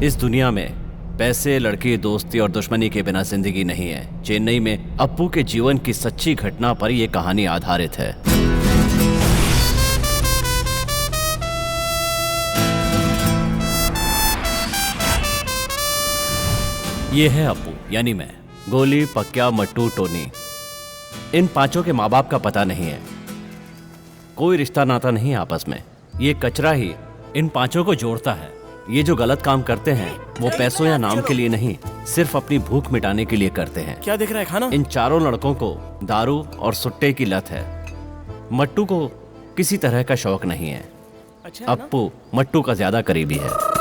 इस दुनिया में पैसे, लड़की, दोस्ती और दुश्मनी के बिना जिंदगी नहीं है। चेन्नई में अप्पू के जीवन की सच्ची घटना पर यह कहानी आधारित है। ये है अप्पू यानी मैं, गोली, पक्या, मट्टू, टोनी। इन पांचों के माँ बाप का पता नहीं है, कोई रिश्ता नाता नहीं आपस में। ये कचरा ही इन पांचों को जोड़ता है। ये जो गलत काम करते हैं वो पैसों या नाम के लिए नहीं, सिर्फ अपनी भूख मिटाने के लिए करते हैं। क्या देख रहा है खाना? इन चारों लड़कों को दारू और सुट्टे की लत है। मट्टू को किसी तरह का शौक नहीं है। अच्छा अप्पू मट्टू का ज्यादा करीबी है।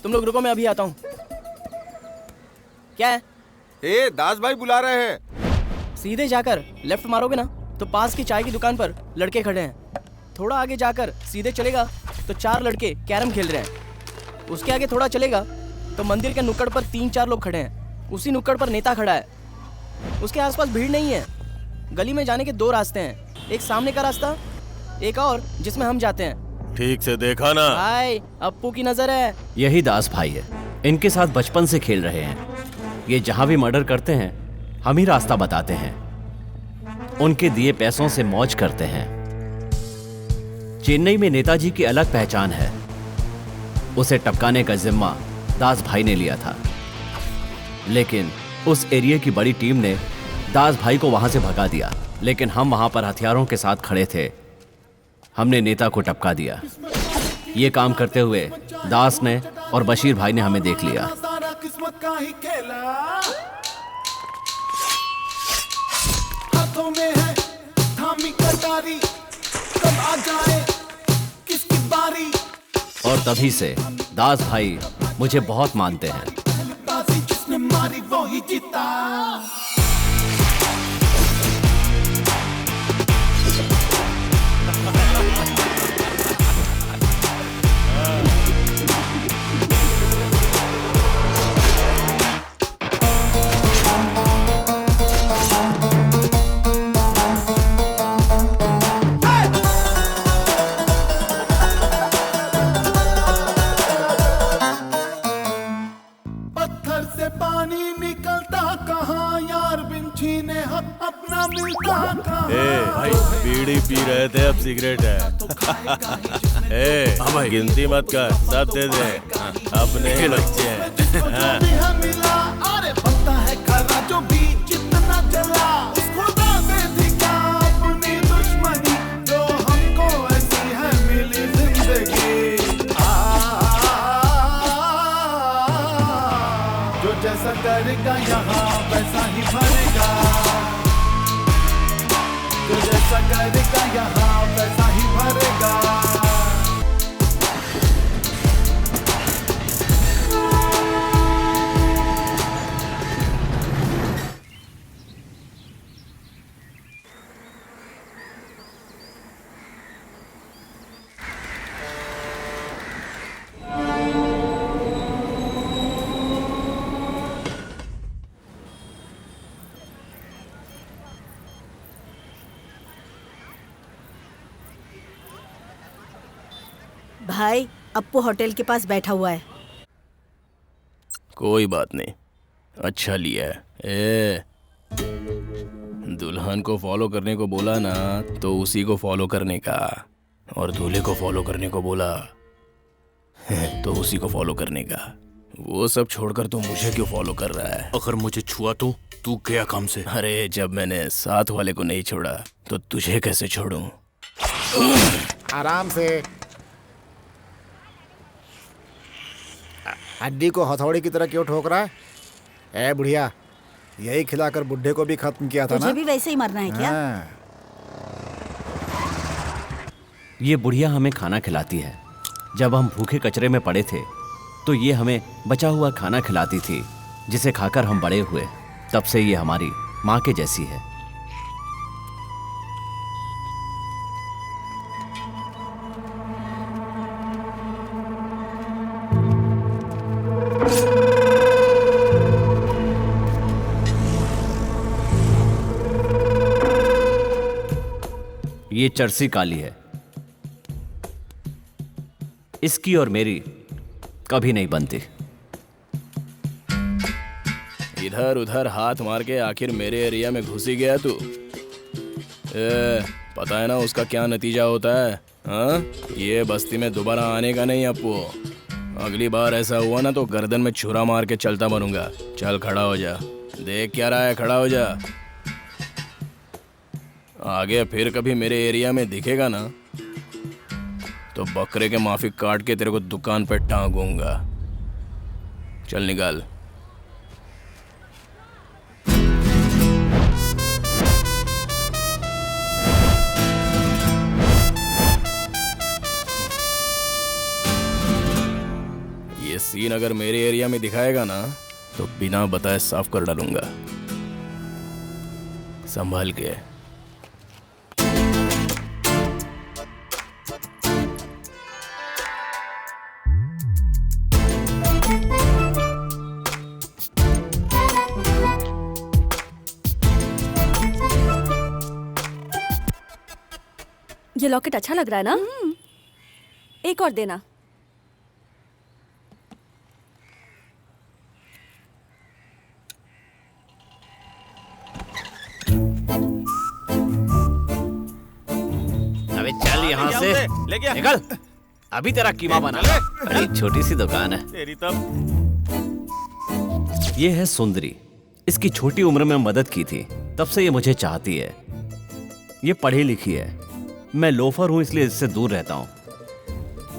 तुम लोग रुको, मैं अभी आता हूँ। क्या है? दास भाई बुला रहे हैं। सीधे जाकर लेफ्ट मारोगे ना तो पास की चाय की दुकान पर लड़के खड़े हैं। थोड़ा आगे जाकर सीधे चलेगा तो 4 लड़के कैरम खेल रहे हैं। उसके आगे थोड़ा चलेगा तो मंदिर के नुक्कड़ पर 3-4 लोग खड़े हैं। उसी नुक्कड़ पर नेता खड़ा है। उसके आसपास भीड़ नहीं है। गली में जाने के 2 रास्ते हैं, एक सामने का रास्ता, एक और जिसमें हम जाते हैं। ठीक से देखा ना? भाई अप्पू की नजर है। यही दास भाई है, इनके साथ बचपन से खेल रहे हैं। ये जहां भी मर्डर करते हैं हम ही रास्ता बताते हैं, उनके दिए पैसों से मौज करते हैं। चेन्नई में नेताजी की अलग पहचान है। उसे टपकाने का जिम्मा दास भाई ने लिया था, लेकिन उस एरिया की बड़ी टीम ने दास भाई को वहां से भगा दिया। लेकिन हम वहां पर हथियारों के साथ खड़े थे। हमने नेता को टपका दिया। ये काम करते हुए दास ने और बशीर भाई ने हमें देख लिया। किस्मत का ही खेला, हाथों में है थामी कटारी, कब आ जाए किसकी बारी। और तभी से दास भाई मुझे बहुत मानते हैं। बाजी जिसने मारी वो ही जीता। पत्थर से पानी निकलता कहाँ, यार बिन छीने हक अपना मिलता कहाँ। भाई बीड़ी पी रहे थे, अब सिगरेट है। भाई गिनती मत कर, सब दे दे, अपने ही बच्चे हैं। मिला अरे बनता है खरा जो भी जितना चला। खुदा से दिखा अपनी दुश्मनी, जो हमको ऐसी है मिली जिंदगी। जो जैसा करेगा यहाँ वैसा ही भरेगा। जो जैसा करेगा यहाँ वैसा ही भरेगा। भाई अप्पू होटल के पास बैठा हुआ है। कोई बात नहीं, अच्छा लिया है। दुल्हन को फॉलो करने को बोला ना तो उसी को फॉलो करने का, और दूल्हे को फॉलो करने को बोला तो उसी को फॉलो करने का। वो सब छोड़कर तू मुझे क्यों फॉलो कर रहा है? अगर मुझे छुआ तो तू गया काम से। अरे जब मैंने साथ वाले को नहीं छोड़ा तो तुझे कैसे छोड़ूं? आराम से। हड्डी को हथौड़ी की तरह क्यों ठोक रहा है? ए बुढ़िया, यही खिलाकर बुढ़े को भी खत्म किया था ना? तुझे भी वैसे ही मरना है क्या? ये बुढ़िया हमें खाना खिलाती है। जब हम भूखे कचरे में पड़े थे तो ये हमें बचा हुआ खाना खिलाती थी, जिसे खाकर हम बड़े हुए। तब से ये हमारी मां के जैसी है। ये चर्सी काली है, इसकी और मेरी कभी नहीं बनती। इधर उधर हाथ मार के आखिर मेरे एरिया में घुस ही गया तू। पता है ना उसका क्या नतीजा होता है? हाँ, ये बस्ती में दोबारा आने का नहीं अपू। अगली बार ऐसा हुआ ना तो गर्दन में छुरा मार के चलता बनूंगा। चल खड़ा हो जा, देख क्या रहा है, खड़ा हो जा। आगे फिर कभी मेरे एरिया में दिखेगा ना तो बकरे के माफिक काट के तेरे को दुकान पे टांगूंगा। चल निकाल। ये सीन अगर मेरे एरिया में दिखाएगा ना तो बिना बताए साफ कर डालूंगा। संभाल के। ये लॉकेट अच्छा लग रहा है ना? एक और देना। अबे चल यहाँ से, निकल। अभी तेरा कीमा बना। बड़ी छोटी सी दुकान है तेरी तब। ये है सुंदरी। इसकी छोटी उम्र में मदद की थी, तब से ये मुझे चाहती है। ये पढ़ी लिखी है, मैं लोफर हूं इसलिए इससे दूर रहता हूं।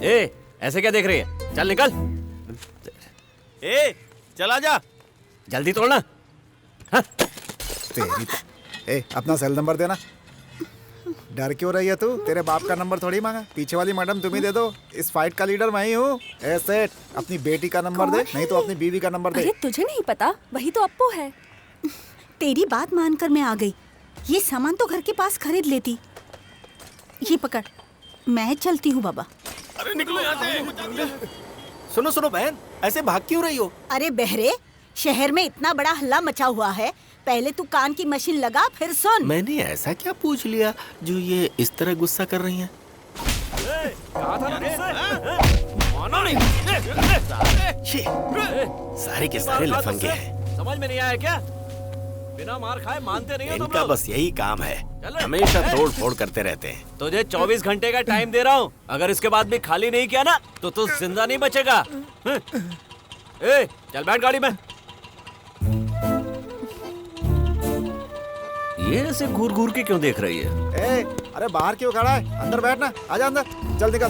ए, ऐसे क्या देख रही है? चल निकल। ए, चला जा। जल्दी तोड़ना। तेरी ए, अपना सेल नंबर देना। डर क्यों रही है तू? तेरे बाप का नंबर थोड़ी मांगा। पीछे वाली मैडम तुम ही दे दो। इस फाइट का लीडर मैं ही हूँ। ऐसे अपनी बेटी का नंबर दे, नहीं तो अपनी बीवी का नंबर दे। अरे तुझे नहीं पता, वही तो अप्पू है। तेरी बात मानकर मैं आ गई। ये सामान तो घर के पास खरीद लेती। ये पकड़, मैं चलती हूँ बाबा। अरे निकलो यहाँ से। सुनो सुनो बहन, ऐसे भाग क्यों रही हो? अरे बहरे, शहर में इतना बड़ा हल्ला मचा हुआ है, पहले तू कान की मशीन लगा फिर सुन। मैंने ऐसा क्या पूछ लिया जो ये इस तरह गुस्सा कर रही हैं? सारे के सारे लफंगे हैं। समझ में नहीं आया क्या? बिना मार खाए मानते नहीं हो तुम इनका लोग। बस यही काम है, हमेशा तोड़ फोड़ करते रहते हैं। तुझे 24 घंटे का टाइम दे रहा हूँ, अगर इसके बाद भी खाली नहीं किया ना तो तू जिंदा नहीं बचेगा। ए, चल बैठ गाड़ी में। ये ऐसे घूर घूर के क्यों देख रही है? ए, अरे बाहर क्यों खड़ा है? अंदर बैठना। आजा अंदर, चल निकल।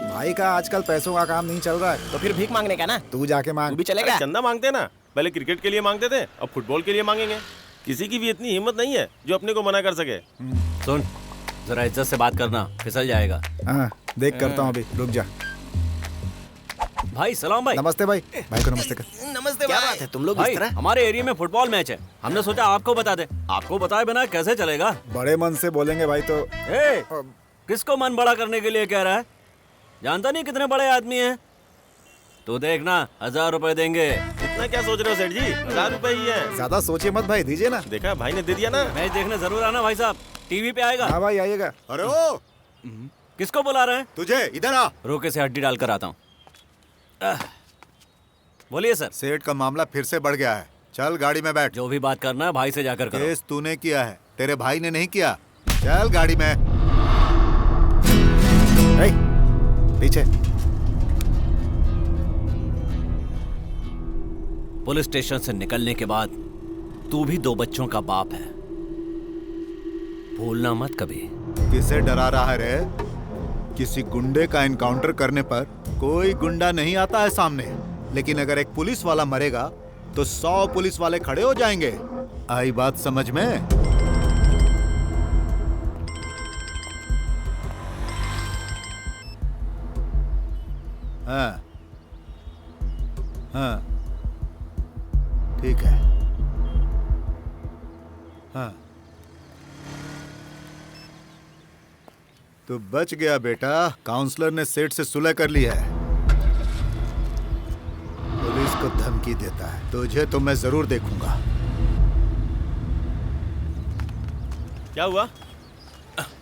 भाई का आजकल पैसों का काम नहीं चल रहा है, तो फिर भीख मांगने का ना? तू जाके तू मांग। भी चलेगा? चंदा मांगते ना, पहले क्रिकेट के लिए मांगते थे, अब फुटबॉल के लिए मांगेंगे। किसी की भी इतनी हिम्मत नहीं है जो अपने को मना कर सके। सुन, जरा इज्जत से बात करना, फिसल जाएगा। हाँ, देख करता हूँ अभी, रुक जा। भाई सलाम भाई। नमस्ते भाई। भाई को नमस्ते कर। नमस्ते। क्या बात है, तुम लोग भाई इस तरह? हमारे एरिया में फुटबॉल मैच है, हमने सोचा आपको बता दे। आपको बताए बिना कैसे चलेगा? बड़े मन से बोलेंगे भाई तो। ए, किसको मन बड़ा करने के लिए कह रहा है? जानता नहीं कितने बड़े आदमी हैं। तो देखना, 1000 रुपए देंगे। इतना क्या सोच रहे हो सेठ जी? 1000 रुपए ही है। ज्यादा सोचिए मत भाई, दीजिए ना। देखा, भाई ने दे दिया ना। मैच देखने जरूर आना भाई साहब, टीवी पे आएगा। हाँ भाई आइएगा। अरे ओ, किसको बुला रहे हैं? तुझे इधर आ। रोके से हड्डी डालकर आता हूँ। बोलिए सर। सेठ का मामला फिर से बढ़ गया है। चल गाड़ी में बैठ। जो भी बात करना है भाई से जाकर करो। केस तूने किया है, तेरे भाई ने नहीं किया। चल गाड़ी में। ए, पीछे। पुलिस स्टेशन से निकलने के बाद तू भी 2 बच्चों का बाप है, भूलना मत कभी। किसे डरा रहा है रे? किसी गुंडे का एनकाउंटर करने पर कोई गुंडा नहीं आता है सामने, लेकिन अगर एक पुलिस वाला मरेगा तो 100 पुलिस वाले खड़े हो जाएंगे। आई बात समझ में? हाँ हाँ, ठीक है। हाँ। तो बच गया बेटा। काउंसलर ने सेठ से सुलह कर ली है। पुलिस को धमकी देता है। तुझे तो मैं जरूर देखूंगा। क्या हुआ?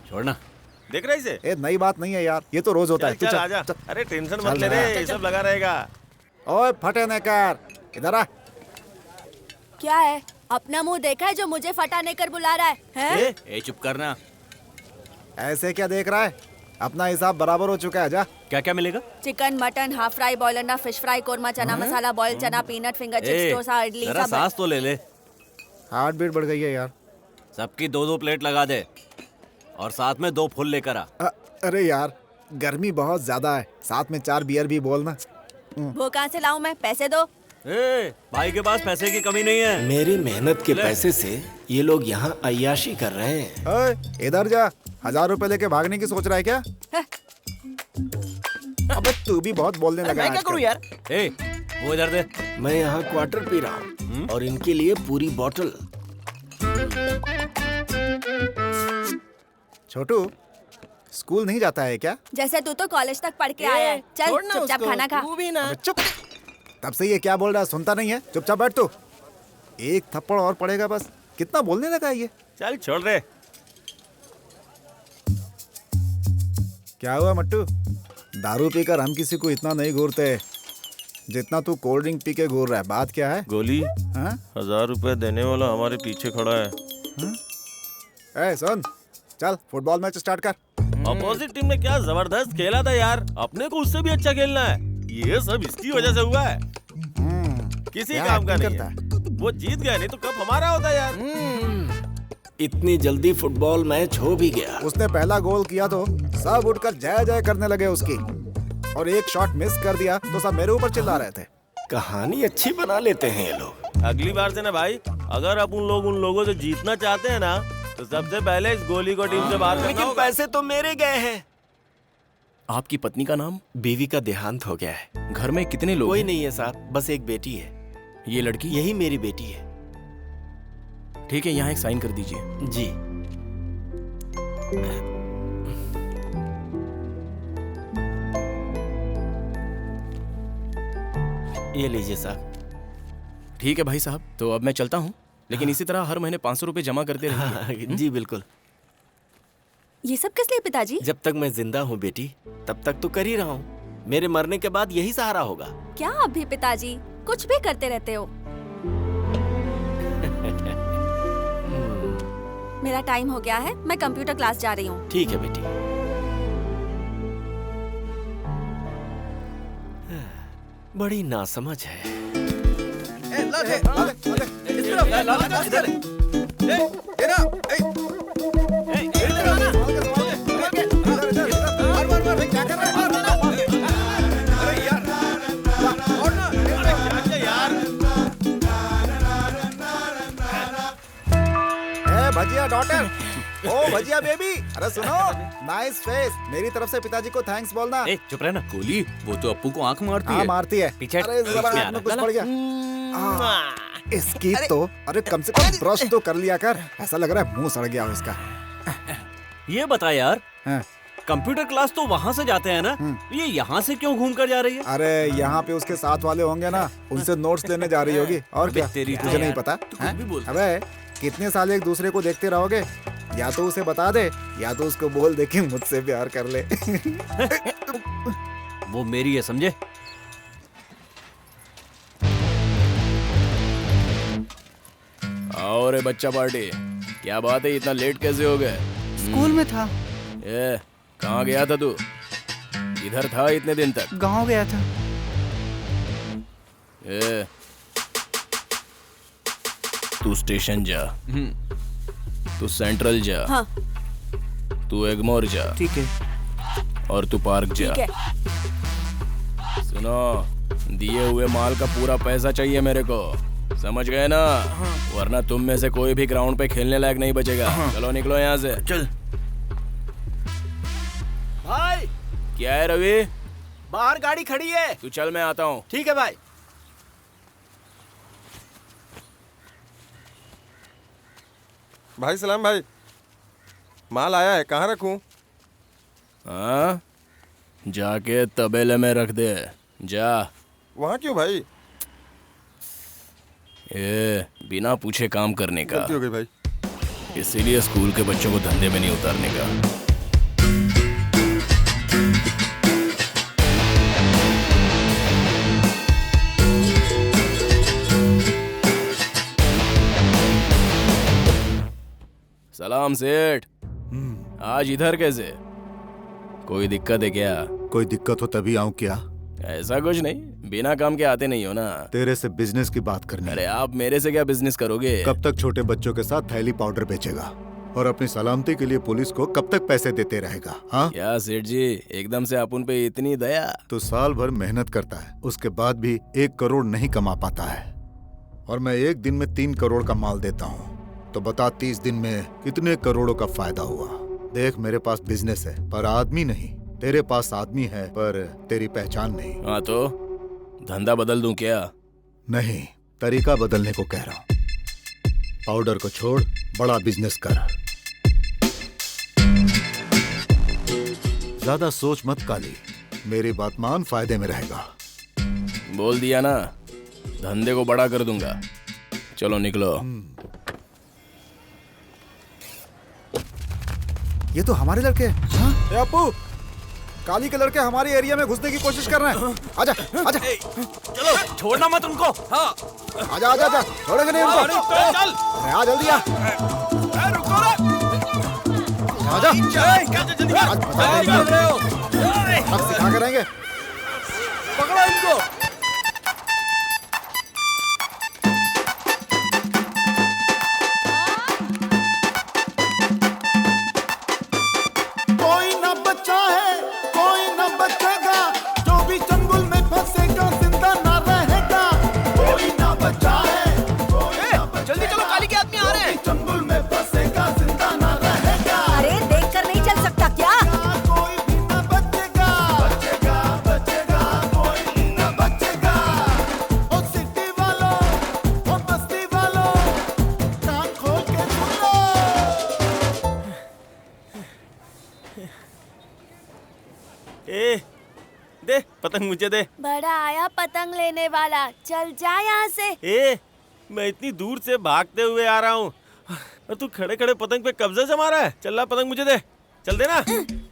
छोड़ना। देख रहा है इसे? ए नई बात नहीं है यार, ये तो रोज होता है। चल तू आजा। चल। अरे टेंशन चल मत ले रहा रे, ये सब लगा रहेगा। ओए फटे नेकर, इधर आ। क्या है? अपना मुंह देखा है जो मुझे फटाने कर बुला रहा है? ए चुप करना। ऐसे क्या देख रहा है? अपना हिसाब बराबर हो चुका है। जा। क्या क्या मिलेगा? Chicken, mutton, half fry, boil अंडा, fish fry, korma, chana masala, boil chana, peanut finger chips, dosa, idli जरा सब। सांस तो ले ले। हार्ट बीट बढ़ गई है यार। सबकी 2-2 प्लेट लगा दे और साथ में 2 फुल लेकर आ। अरे यार गर्मी बहुत ज्यादा है, साथ में 4 बियर भी बोलना। वो कहाँ से लाऊं मैं? पैसे दो। ए, भाई के पास पैसे की कमी नहीं है। मेरी मेहनत के पैसे से ये लोग यहाँ अय्याशी कर रहे हैं। ओए इधर जा। 1000 रुपए लेके भागने की सोच रहा है क्या? अबे तू भी बहुत बोलने लगा मैं क्या करूं यार? ए, वो इधर दे। मैं यहाँ क्वार्टर पी रहा हूँ और इनके लिए पूरी बोतल। छोटू स्कूल नहीं जाता है क्या? जैसे तू तो कॉलेज तक पढ़ के आया है। चल छोड़ ना चुपचाप उसको, खाना खा। तू भी ना। अबे चुप। तब से ये क्या बोल रहा है, सुनता नहीं है? चुपचाप बैठ तू। एक थप्पड़ और पड़ेगा बस। कितना बोलने लगा है ये। चल छोड़ रे। क्या हुआ मट्टू? दारू पीकर हम किसी को इतना नहीं घूरते जितना तू कोल्ड ड्रिंक पी के घूर रहा है। बात क्या है? गोली, हाँ? 1000 रुपए देने वाला हमारे पीछे खड़ा है। ए सुन, चल फुटबॉल मैच स्टार्ट कर। अपोजिट टीम ने क्या जबरदस्त खेला था यार। अपने को उससे भी अच्छा खेलना है। ये सब इसकी वजह से हुआ है। किसी क्या काम का acting नहीं करता है। वो जीत गया, नहीं तो कप हमारा होता यार। इतनी जल्दी फुटबॉल मैच हो भी गया। उसने पहला गोल किया तो सब उठकर जय जय करने लगे उसकी, और एक शॉट मिस कर दिया तो सब मेरे ऊपर चिल्ला रहे थे। कहानी अच्छी बना लेते हैं ये लोग। अगली बार से ना भाई, अगर आप उन लोगों से जीतना चाहते हैं ना, तो सबसे पहले इस गोली को टीम से बाहर करना लेकिन होगा। पैसे तो मेरे गए हैं। आपकी पत्नी का नाम? बीवी का देहांत हो गया है। घर में कितने लोग कोई हैं? नहीं है साहब, बस एक बेटी है। ये लड़की? यही मेरी बेटी है। ठीक है, यहाँ एक साइन कर दीजिए। जी। ये लीजिए साहब। ठीक है भाई साहब, तो अब मैं चलता हूँ, लेकिन इसी तरह हर महीने 500 रुपए जमा करते रहिए। जी बिल्कुल। ये सब किस लिए पिताजी? जब तक मैं जिंदा हूँ बेटी, तब तक तो कर ही रहा हूँ। मेरे मरने के बाद यही सहारा होगा। क्या आप भी पिताजी कुछ भी करते रहते हो? मेरा टाइम हो गया है, मैं कंप्यूटर क्लास जा रही हूँ। ठीक है बेटी। बड़ी नासमझ है। भजिया डॉटर, ओ भजिया बेबी, अरे सुनो, नाइस फेस। मेरी तरफ से पिताजी को थैंक्स बोलना। ए चुप रहना। गोली, वो तो अप्पू को आंख मारती हाँ है। मारती है। पीछे अरे जरा इसमें हाथ में आना। कुछ पड़ गया। इसकी तो अरे कम से कम ब्रश तो कर लिया कर। ऐसा लग रहा है मुंह सड़ गया हो इसका। ये बता यार, हाँ। कंप्यूटर क्लास तो वहाँ से जाते हैं ना, ये यहाँ से क्यों घूम कर जा रही है? अरे यहाँ पे उसके साथ वाले होंगे ना, उनसे नोट्स लेने जा रही होगी। और क्या तेरी तुझे नहीं पता? अबे कितने साल एक दूसरे को देखते रहोगे? या तो उसे बता दे, या तो उसको बोल दे कि मुझसे प्यार कर ले। वो मेरी है, समझे? आओ रे बच्चा पार्टी, क्या बात है, इतना लेट कैसे हो गए? स्कूल में था। ए, कहाँ गया था तू? इधर था इतने दिन तक? गांव गया था। ए, तू स्टेशन जा। तू सेंट्रल जा। हाँ। तू एगमोर जा। ठीक है। और तू पार्क जा। ठीक है। सुनो, दिए हुए माल का पूरा पैसा चाहिए मेरे को, समझ गए ना? वरना तुम में से कोई भी ग्राउंड पे खेलने लायक नहीं बचेगा। चलो निकलो यहाँ से। चल। भाई क्या है रवि? बाहर गाड़ी खड़ी है। तू चल, मैं आता हूँ। ठीक है भाई। भाई सलाम भाई, माल आया है, कहाँ रखूं? हाँ, जाके तबेले में रख दे, जा। वहाँ क्यों भाई? ये बिना पूछे काम करने का, गलती हो गई भाई। इसीलिए स्कूल के बच्चों को धंधे में नहीं उतारने का। सलाम सेठ। आज इधर कैसे? कोई दिक्कत है क्या? कोई दिक्कत हो तभी आऊं क्या? ऐसा कुछ नहीं, बिना काम के आते नहीं हो ना। तेरे से बिजनेस की बात करनी अरे है। आप मेरे से क्या बिजनेस करोगे? कब तक छोटे बच्चों के साथ थैली पाउडर बेचेगा और अपनी सलामती के लिए पुलिस को कब तक पैसे देते रहेगा? हाँ, क्या सेठ जी, एकदम से आप उन पे इतनी दया? तो साल भर मेहनत करता है, उसके बाद भी 1 करोड़ नहीं कमा पाता है, और मैं एक दिन में 3 करोड़ का माल देता हूँ। तो बता 30 दिन में कितने करोड़ों का फायदा हुआ? देख, मेरे पास बिजनेस है पर आदमी नहीं। तेरे पास आदमी है पर तेरी पहचान नहीं। हाँ तो धंधा बदल दूं क्या? नहीं, तरीका बदलने को कह रहा हूँ। पाउडर को छोड़, बड़ा बिजनेस कर। ज्यादा सोच मत काली, मेरी बात मान, फायदे में रहेगा। बोल दिया ना, धंधे को बड़ा कर दूंगा। चलो निकलो। ये तो हमारे लड़के हैं। हाँ? ए अपू, काली के लड़के हमारे एरिया में घुसने की कोशिश कर रहे हैं। आजा, आजा। चलो, छोड़ना मत उनको। हाँ, आजा, आजा, आजा। छोड़ेंगे नहीं उनको। चल। अरे आ जल्दी आ। रुको ना। आजा। जल्दी कर रहे हो? सब सिखा के रहेंगे। पकड़ो इनको। कोई न बचा है, कोई न बचेगा, जो भी चंगुल में फंसेगा जिंदा ना रहेगा। कोई न बचा है, जल्दी चलो, काली के आदमी आ रहे हैं। चंगुल में फंसेगा जिंदा ना रहेगा। अरे देखकर नहीं चल सकता क्या? कोई भी न बचेगा, बचेगा, बचेगा, कोई भी न बचेगा। ओ सिटी वालों, ओ बस्ती वालों, कान खोल के सुन लो। ए, दे पतंग मुझे दे। बड़ा आया पतंग लेने वाला, चल जा यहाँ से। ए, मैं इतनी दूर से भागते हुए आ रहा हूँ और तू खड़े खड़े पतंग पे कब्जा जमा रहा है। चल ला, पतंग मुझे दे। चल देना।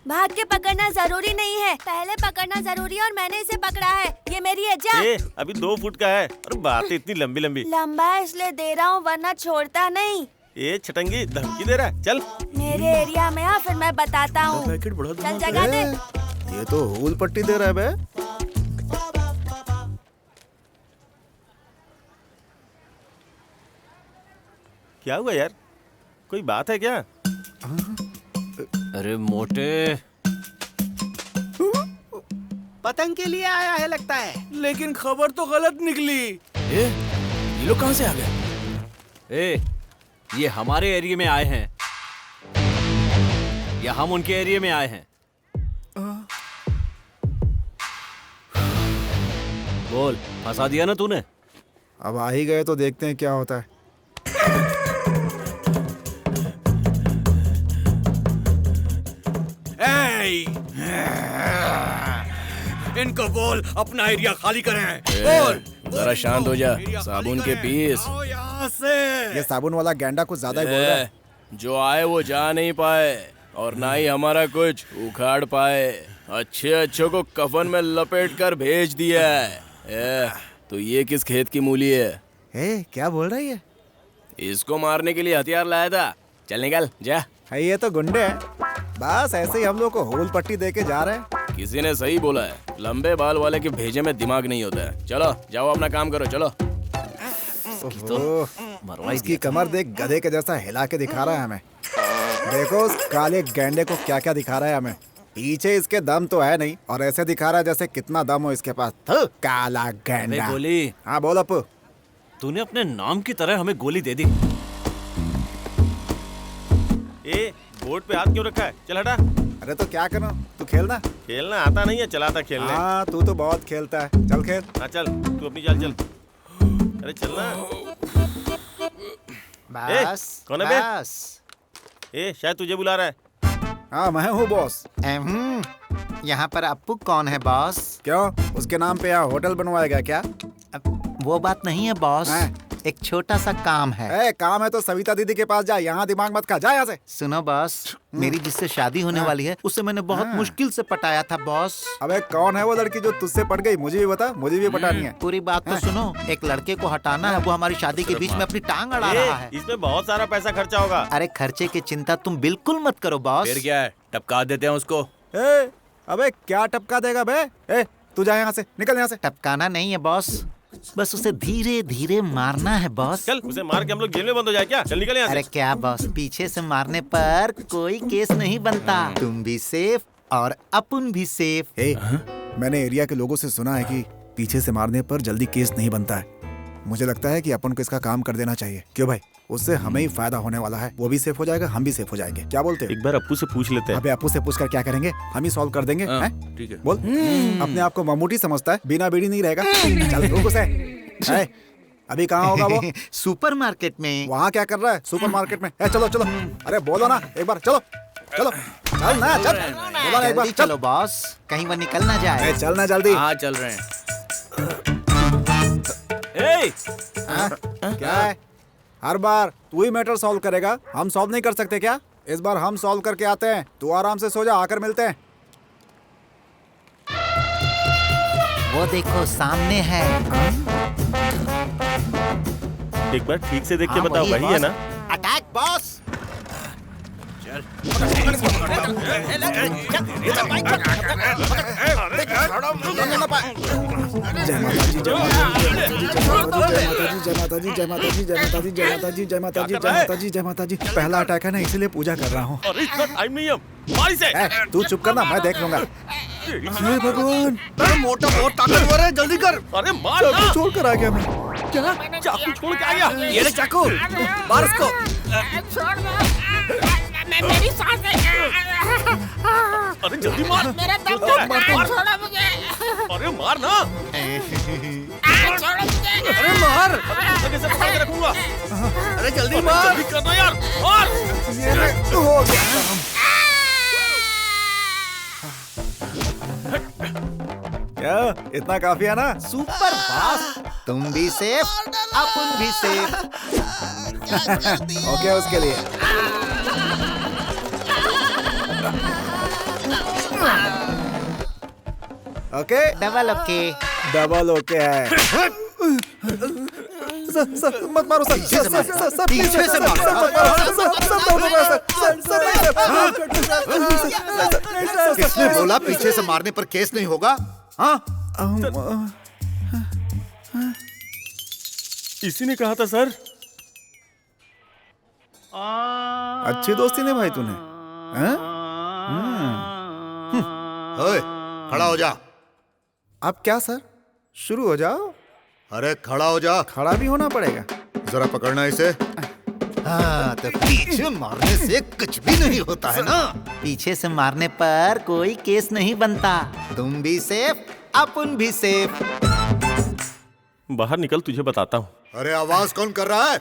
भाग के पकड़ना जरूरी नहीं है, पहले पकड़ना जरूरी है और मैंने इसे पकड़ा है। ये मेरी है, जा। ए, अभी 2 फुट का है और बातें इतनी लंबी लंबी। लंबा है इसलिए दे रहा हूँ, वरना छोड़ता नहीं। ए छटंगी, धमकी दे रहा है। चल। मेरे एरिया में आ, फिर मैं बताता हूँ। चल जगा दे। ये तो हूल पट्टी दे रहा है बे। क्या हुआ यार, कोई बात है क्या? अरे मोटे, पतंग के लिए आया है लगता है। लेकिन खबर तो गलत निकली। ये लोग कहाँ से आ गए? ए, ये हमारे एरिया में आए हैं या हम उनके एरिया में आए हैं? बोल, फंसा दिया ना तूने? अब आ ही गए तो देखते हैं क्या होता है। इनको बोल अपना एरिया खाली करें। बोल, जरा शांत हो जा। साबुन के पीस। यहाँ से। ये साबुन वाला गैंडा कुछ ज्यादा ही बोल रहा है। जो आए वो जा नहीं पाए और ना ही हमारा कुछ उखाड़ पाए। अच्छे अच्छों को कफन में लपेट कर भेज दिया है। तो ये किस खेत की मूली है? क्या बोल रही है? इसको मारने के लिए हथियार लाया था। चल निकल जा। ये तो गुंडे हैं। बस ऐसे ही हम लोग को होल पट्टी दे के जा रहे हैं। किसी ने सही बोला है, लंबे बाल वाले के भेजे में दिमाग नहीं होता है। चलो जाओ, अपना काम करो। चलो। इसकी कमर देख, गधे के जैसा हिला के दिखा रहा है हमें। देखो उस काले गैंडे को क्या क्या दिखा रहा है हमें। पीछे इसके दम तो है नहीं और ऐसे दिखा रहा है जैसे कितना दम हो इसके पास। काला गैंडा। गोली। हाँ बोल अपू। तूने अपने नाम की तरह हमें गोली दे दी। ए, बोर्ड पे हाथ क्यों रखा है? चल हटा। अरे तो क्या करो, तू खेलना। खेलना आता नहीं है, चलाता खेलने। हाँ तू तो बहुत खेलता है, चल खेल। हाँ चल, तू अपनी चाल चल। अरे चलना। बस कौन है बे? ए शायद तुझे बुला रहा है। हाँ मैं हूँ बॉस। यहाँ पर अप्पू कौन है बॉस? क्यों उसके नाम पे यहाँ होटल बनवाएगा क्या? वो बात नहीं है बॉस, एक छोटा सा काम है। काम है तो सविता दीदी के पास जा, यहाँ दिमाग मत खा, जा यहाँ से। सुनो बॉस, मेरी जिससे शादी होने वाली है उससे मैंने बहुत मुश्किल से पटाया था बॉस। अबे कौन है वो लड़की जो तुझसे पट गई? मुझे भी बता, मुझे भी पटानी है। पूरी बात तो सुनो। एक लड़के को हटाना है, वो हमारी शादी के बीच में अपनी टांग अड़ा रहा है। इसमें बहुत सारा पैसा खर्चा होगा। अरे खर्चे की चिंता तुम बिल्कुल मत करो बॉस। फिर क्या है, टपका देते हैं उसको। अबे क्या टपका देगा बे? तू जा यहाँ से, निकल यहाँ से। टपकाना नहीं है बॉस, बस उसे धीरे धीरे मारना है बॉस। चल उसे मार के हम लोग जेल में बंद हो जाए क्या? चल निकल यहाँ से। अरे क्या बॉस, पीछे से मारने पर कोई केस नहीं बनता। तुम भी सेफ और अपन भी सेफ। मैंने एरिया के लोगों से सुना है कि पीछे से मारने पर जल्दी केस नहीं बनता है। मुझे लगता है कि अपन को इसका काम कर देना चाहिए। क्यों भाई? उससे हमें ही फायदा होने वाला है। वो भी सेफ हो जाएगा, हम भी सेफ हो जाएंगे। क्या बोलते हैं? एक बार अप्पू से पूछ लेते हैं। अबे अप्पू से पूछकर क्या करेंगे? हम ही सॉल्व कर देंगे। ठीक है। बोल। अपने आप को ममूटी समझता है, बिना बीड़ी नहीं रहेगा। चल रुक उसे। अभी कहाँ होगा वो? सुपरमार्केट में। वहाँ क्या कर रहा है सुपरमार्केट में? चलो चलो। अरे बोलो ना एक बार। चलो चलो चल ना, चल बोलो ना एक बार। चलो बॉस, कहीं वो निकल ना जाए। चल ना जल्दी। हाँ चल रहे हैं। क्या है? हर बार तू ही मैटर सॉल्व करेगा, हम सॉल्व नहीं कर सकते क्या? इस बार हम सॉल्व करके आते हैं, तू आराम से सो जा, आकर मिलते हैं। वो देखो सामने है। एक बार ठीक से देख के बताओ, वही है ना? Attack boss. जय माता दी, जय माता दी, जय माता दी, जय माता दी, जय माता दी, जय माता दी, जय माता दी, जय माता दी। पहला अटैक है ना, इसीलिए पूजा कर रहा हूँ। अरे इतना टाइम नहीं है, मार इसे। तू चुप करना, मैं देख लूंगा। हे भगवान, मोटा बहुत ताकतवर है, जल्दी कर। अरे मार ना। छोड़ कर आ गया मैं। क्या? चाकू छोड़ के आ गया? ये ले चाकू, मार उसको। मेरी सांस अरे जल्दी मार। मेरा दम छोड़ो मुझे। अरे मार ना। छोड़ो मुझे। अरे मार। कैसे पकड़ के रखूंगा? अरे जल्दी मार। जल्दी करना यार, मार। ये हो गया। क्या इतना काफी है ना? सुपर बॉस, तुम भी सेफ, अपन भी सेफ। ओके उसके लिए। Okay double okay. Double okay है। सर मत मारो सर। पीछे से मारो। किसने बोला पीछे से मारने पर केस नहीं होगा? हाँ, इसी ने कहा था सर। अच्छी दोस्ती ने भाई तूने। ओए, खड़ा हो जा। अब क्या सर? शुरू हो जाओ। अरे खड़ा हो जा। खड़ा भी होना पड़ेगा। जरा पकड़ना इसे। हाँ, तो पीछे मारने से कुछ भी नहीं होता है ना। पीछे से मारने पर कोई केस नहीं बनता। तुम भी सेफ, अपन भी सेफ। बाहर निकल, तुझे बताता हूँ। अरे आवाज कौन कर रहा है?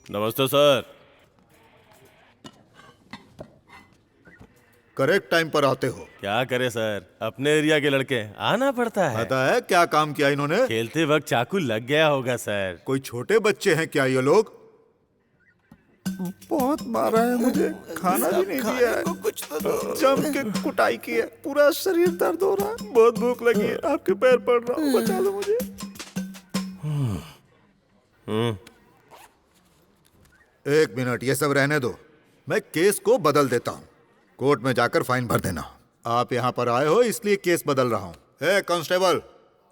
नमस्ते सर। करेक्ट टाइम पर आते हो। क्या करे सर, अपने एरिया के लड़के, आना पड़ता है। पता है क्या काम किया इन्होंने? खेलते वक्त चाकू लग गया होगा सर। कोई छोटे बच्चे हैं क्या ये लोग? बहुत मारा है मुझे, खाना भी नहीं दिया है। कुछ तो जम के कुटाई की है, पूरा शरीर दर्द हो रहा है, बहुत भूख लगी है, आपके पैर पड़ रहा हूँ, बचा लो मुझे। एक मिनट, ये सब रहने दो, मैं केस को बदल देता हूँ। कोर्ट में जाकर फाइन भर देना। आप यहाँ पर आए हो इसलिए केस बदल रहा हूँ। हे कांस्टेबल,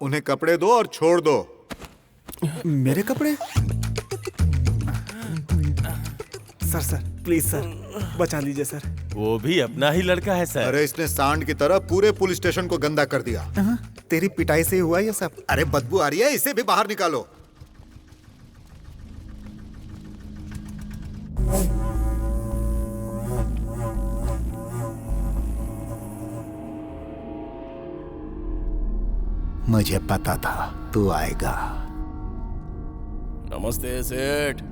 उन्हें कपड़े दो और छोड़ दो। मेरे कपड़े? सर सर प्लीज सर, बचा लीजिए सर। वो भी अपना ही लड़का है सर। अरे इसने सांड की तरह पूरे पुलिस स्टेशन को गंदा कर दिया। तेरी पिटाई से ही हुआ ये सब। अरे बदबू आ रही है, इसे भी बाहर निकालो। मुझे पता था तू आएगा। नमस्ते सेठ।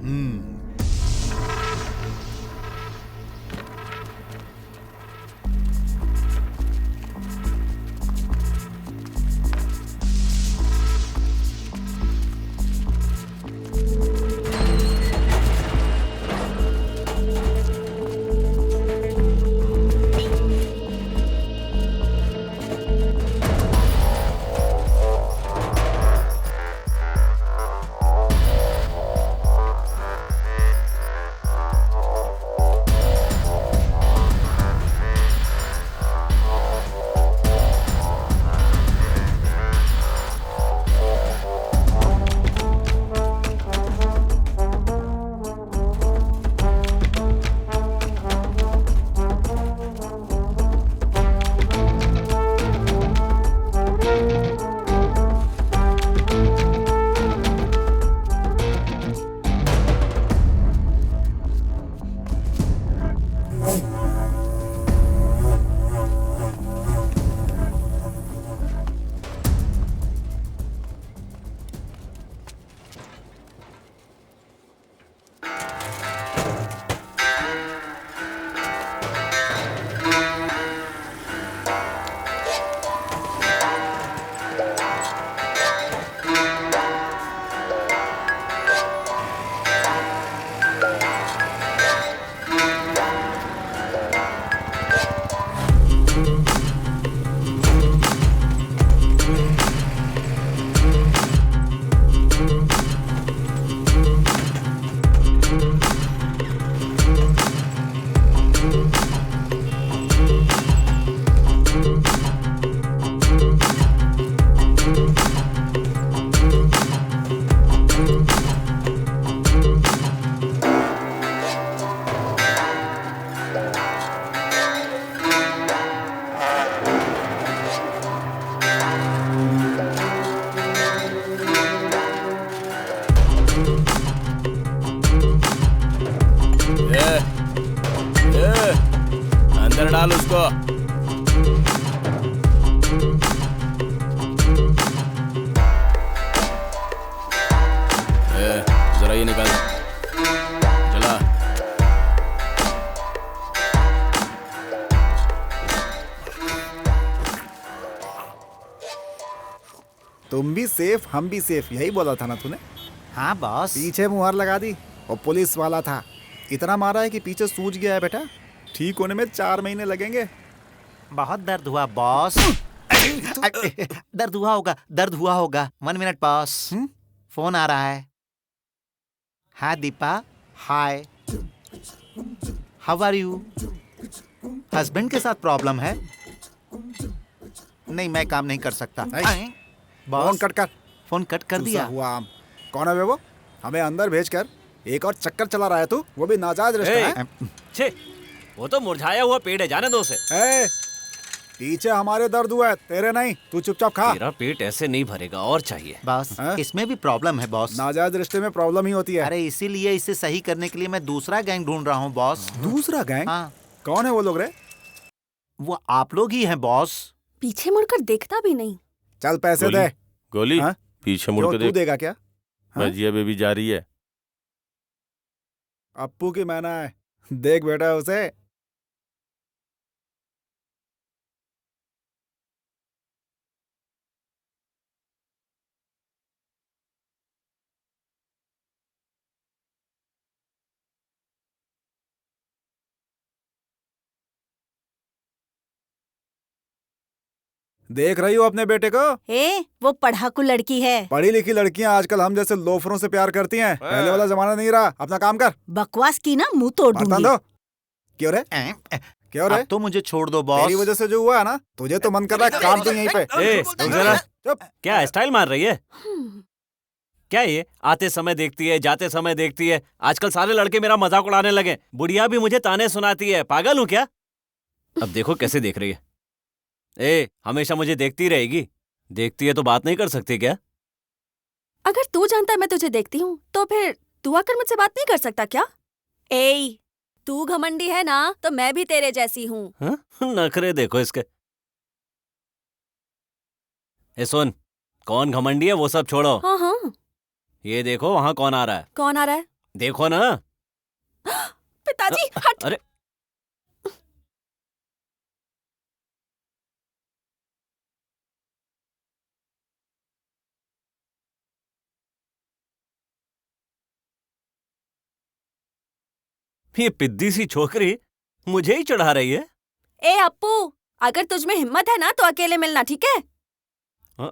अंदर डाल उसको। जरा ये निकाल, चला। तुम भी सेफ, हम भी सेफ, यही बोला था ना तूने? हाँ बॉस। पीछे मुहर लगा दी और पुलिस वाला था। इतना मारा है कि पीछे सूज गया है बेटा। ठीक होने में 4 महीने लगेंगे। बहुत दर्द हुआ बॉस। दर्द हुआ होगा, दर्द हुआ होगा। 1 मिनट बॉस, फोन आ रहा है। हाय दीपा, हाय, हाउ आर यू? हस्बैंड के साथ प्रॉब्लम है? नहीं, मैं काम नहीं कर सकता। फोन कट कर। फोन कट कर दिया। हुआ आम। कौन है बे वो? हमें अंदर भेजकर एक और चक्कर चला रहा है तू, वो भी नाजायज रिश्ता है। छे, वो तो मुरझाया हुआ पेड़ है, जाने दो उसे। पीछे हमारे दर्द हुआ है, तेरे नहीं। तू चुपचाप खा। तेरा पेट ऐसे नहीं भरेगा, और चाहिए। बॉस, इसमें भी प्रॉब्लम है बॉस। नाजायज रिश्ते में प्रॉब्लम ही होती है। अरे इसीलिए इसे सही करने के लिए मैं दूसरा गैंग ढूंढ रहा हूँ बॉस। दूसरा गैंग? हाँ। कौन है वो लोग रे? वो आप लोग ही हैं बॉस। पीछे मुड़कर देखता भी नहीं। चल पैसे दे। गोली, पीछे मुड़ के देख। तू देगा क्या? भजिया बेबी जा रही है। अप्पू की मैना है, देख बेटा उसे। देख रही हो अपने बेटे को? वो पढ़ाकू लड़की है। पढ़ी लिखी लड़कियां आजकल हम जैसे लोफरों से प्यार करती हैं। पहले वाला जमाना नहीं रहा। अपना काम कर। बकवास की ना मुंह तोड़ दूंगी। दो। क्यों रे? क्यों रे? अब तो मुझे छोड़ दो बॉस। तेरी वजह से जो हुआ है ना, तुझे तो मन कर रहा है काम तू यहीं पे। चुप। क्या स्टाइल मार रही है? क्या ये आते समय देखती है, जाते समय देखती है? आजकल सारे लड़के मेरा मजाक उड़ाने लगे। बुढ़िया भी मुझे ताने सुनाती है। पागल हूँ क्या? अब देखो कैसे देख रही है। हमेशा मुझे देखती रहेगी? देखती है तो बात नहीं कर सकती क्या? अगर तू जानता है मैं तुझे देखती हूँ तो फिर तू आकर मुझसे बात नहीं कर सकता क्या? तू घमंडी है ना, तो मैं भी तेरे जैसी हूँ। नखरे देखो इसके। सुन, कौन घमंडी है वो सब छोड़ो। हाँ हाँ। ये देखो वहाँ कौन आ रहा है। कौन आ रहा है? देखो ना। पिताजी हट। अरे ये पिद्दी सी छोकरी मुझे ही चढ़ा रही है। ए अप्पू, अगर तुझ में हिम्मत है ना तो अकेले मिलना, ठीक है? हाँ?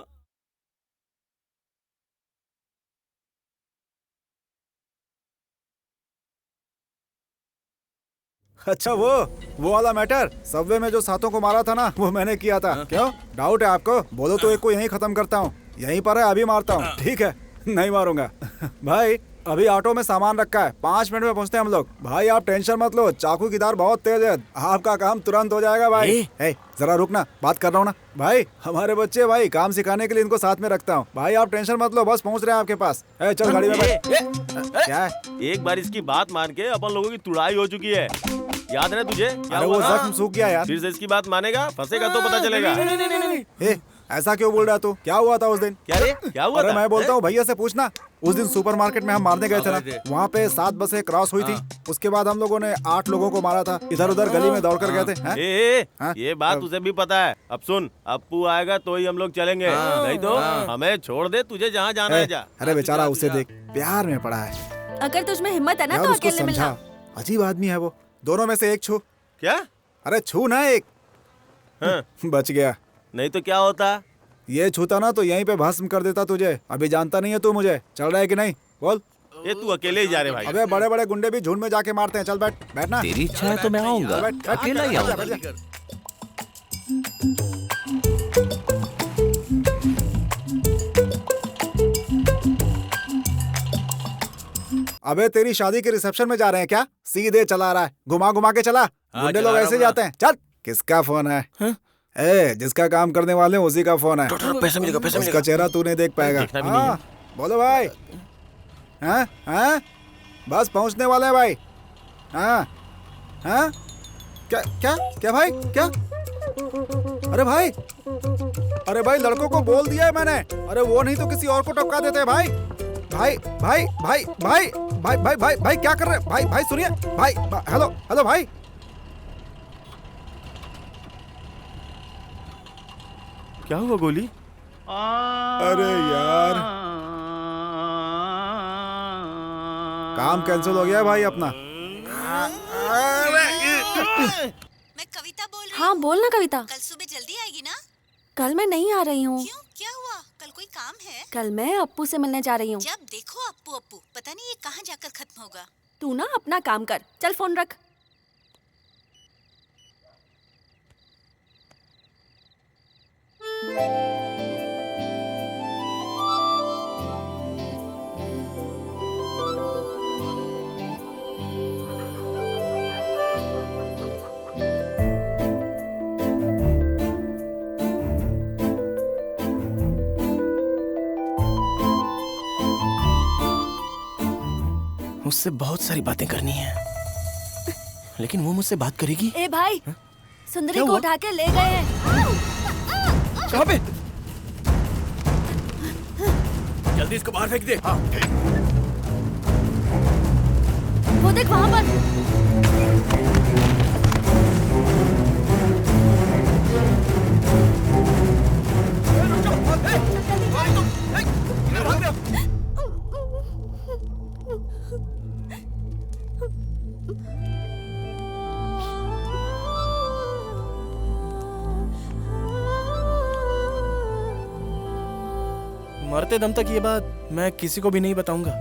अच्छा वो वाला मैटर, सबवे में जो सातों को मारा था ना, वो मैंने किया था। क्यों डाउट है आपको? बोलो तो एक को यहीं खत्म करता हूँ। यहीं पर है, अभी मारता हूँ। ठीक है, नहीं मारूंगा। भाई अभी ऑटो में सामान रखा है, 5 मिनट में पहुंचते हैं हम लोग। भाई आप टेंशन मत लो, चाकू की धार बहुत तेज है, आपका काम तुरंत हो जाएगा। भाई जरा रुकना, बात कर रहा हूँ ना। भाई हमारे बच्चे, भाई काम सिखाने के लिए इनको साथ में रखता हूँ। भाई आप टेंशन मत लो, बस पहुंच रहे हैं आपके पास। चल गाड़ी में बैठ। क्या है? एक बार इसकी बात मान के अपन लोगों की तुड़ाई हो चुकी है, याद है तुझे? क्या अरे हुआ वो ना? जख्म सूख गया यार। फिर से इसकी बात मानेगा, फंसेगा तो पता चलेगा। ए, ऐसा क्यों बोल रहा तू? क्या हुआ था उस दिन? क्या रे? क्या हुआ अरे था? मैं बोलता हूँ भैया से पूछना। उस दिन सुपरमार्केट में हम मारने गए थे ना, वहाँ पे 7 बसें क्रॉस हुई थी। उसके बाद हम लोगों ने 8 लोगों को मारा था, इधर उधर गली में दौड़ कर गए थे। हैं? ये बात तुझे भी पता है। अब सुन, अप्पू आएगा तो ही हम लोग चलेंगे, नहीं तो हमें छोड़ दे, तुझे जहाँ जाना है जा। अरे बेचारा, उसे देख, प्यार में पड़ा है। अगर तुझ में हिम्मत है ना यार तो उसको अकेले मिलना। समझा, अजीब आदमी है वो। दोनों में से एक छू। क्या? अरे छू ना एक। बच गया। नहीं तो क्या होता? ये छूता ना तो यहीं पे भस्म कर देता तुझे। अभी जानता नहीं है तू मुझे, चल रहा है कि नहीं? बोल। ये तू अकेले ही जा रहे भाई। अबे बड़े बड़े गुंडे भी झुंड में जाके मारते हैं। चल बैठना। तेरी इच्छा है तो मैं आऊंगा, अकेला ही आऊंगा। अबे तेरी शादी के रिसेप्शन में जा रहे हैं क्या? सीधे चला रहा है, घुमा घुमा के चला। गुंडे लोग ऐसे जाते हैं। चल। किसका फोन है? ए, जिसका काम करने वाले हैं उसी का फोन है। पैसा मिलेगा, पैसा उसका चेहरा तू नहीं देख पाएगा। हाँ, बोलो भाई। हाँ हाँ, बस पहुंचने वाले हैं भाई। हाँ हाँ, क्या क्या क्या भाई, क्या? अरे भाई, अरे भाई लड़कों को बोल दिया है मैंने। अरे वो नहीं तो किसी और को टपका देते हैं भाई। भाई भाई भाई भाई भाई भाई भाई भाई क्या कर रहे हैं? भाई भाई सुनिए भाई। हेलो हेलो भाई। क्या हुआ गोली? अरे यार, काम कैंसिल हो गया है भाई अपना। मैं कविता बोल रही। हाँ बोल ना कविता। कल सुबह जल्दी आएगी ना? कल मैं नहीं आ रही हूँ। क्यों, क्या हुआ? कल कोई काम है? कल मैं अप्पू से मिलने जा रही हूँ। जब देखो अप्पू अप्पू, पता नहीं ये कहाँ जाकर खत्म होगा। तू ना अपना काम कर, चल फोन रख। मुझसे बहुत सारी बातें करनी है, लेकिन वो मुझसे बात करेगी? ए भाई, सुंदरी क्या को हुआ? उठा के ले गए हैं। कहाँ पे? जल्दी इसको बाहर फेंक दे। हाँ। वो देख वहाँ पर। मरते दम तक ये बात मैं किसी को भी नहीं बताऊंगा।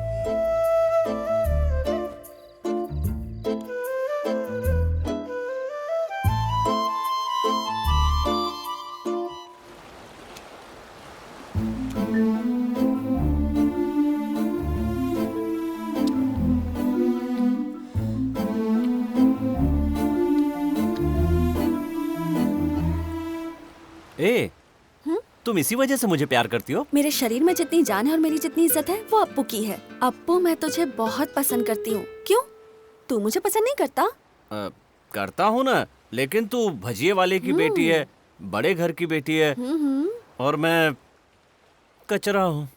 ए, तुम इसी वजह से मुझे प्यार करती हो? मेरे शरीर में जितनी जान है और मेरी जितनी इज्जत है वो अप्पू की है। अप्पू, मैं तुझे बहुत पसंद करती हूँ। क्यों, तू मुझे पसंद नहीं करता? करता हूँ ना, लेकिन तू भजिए वाले की बेटी है, बड़े घर की बेटी है, और मैं कचरा हूँ,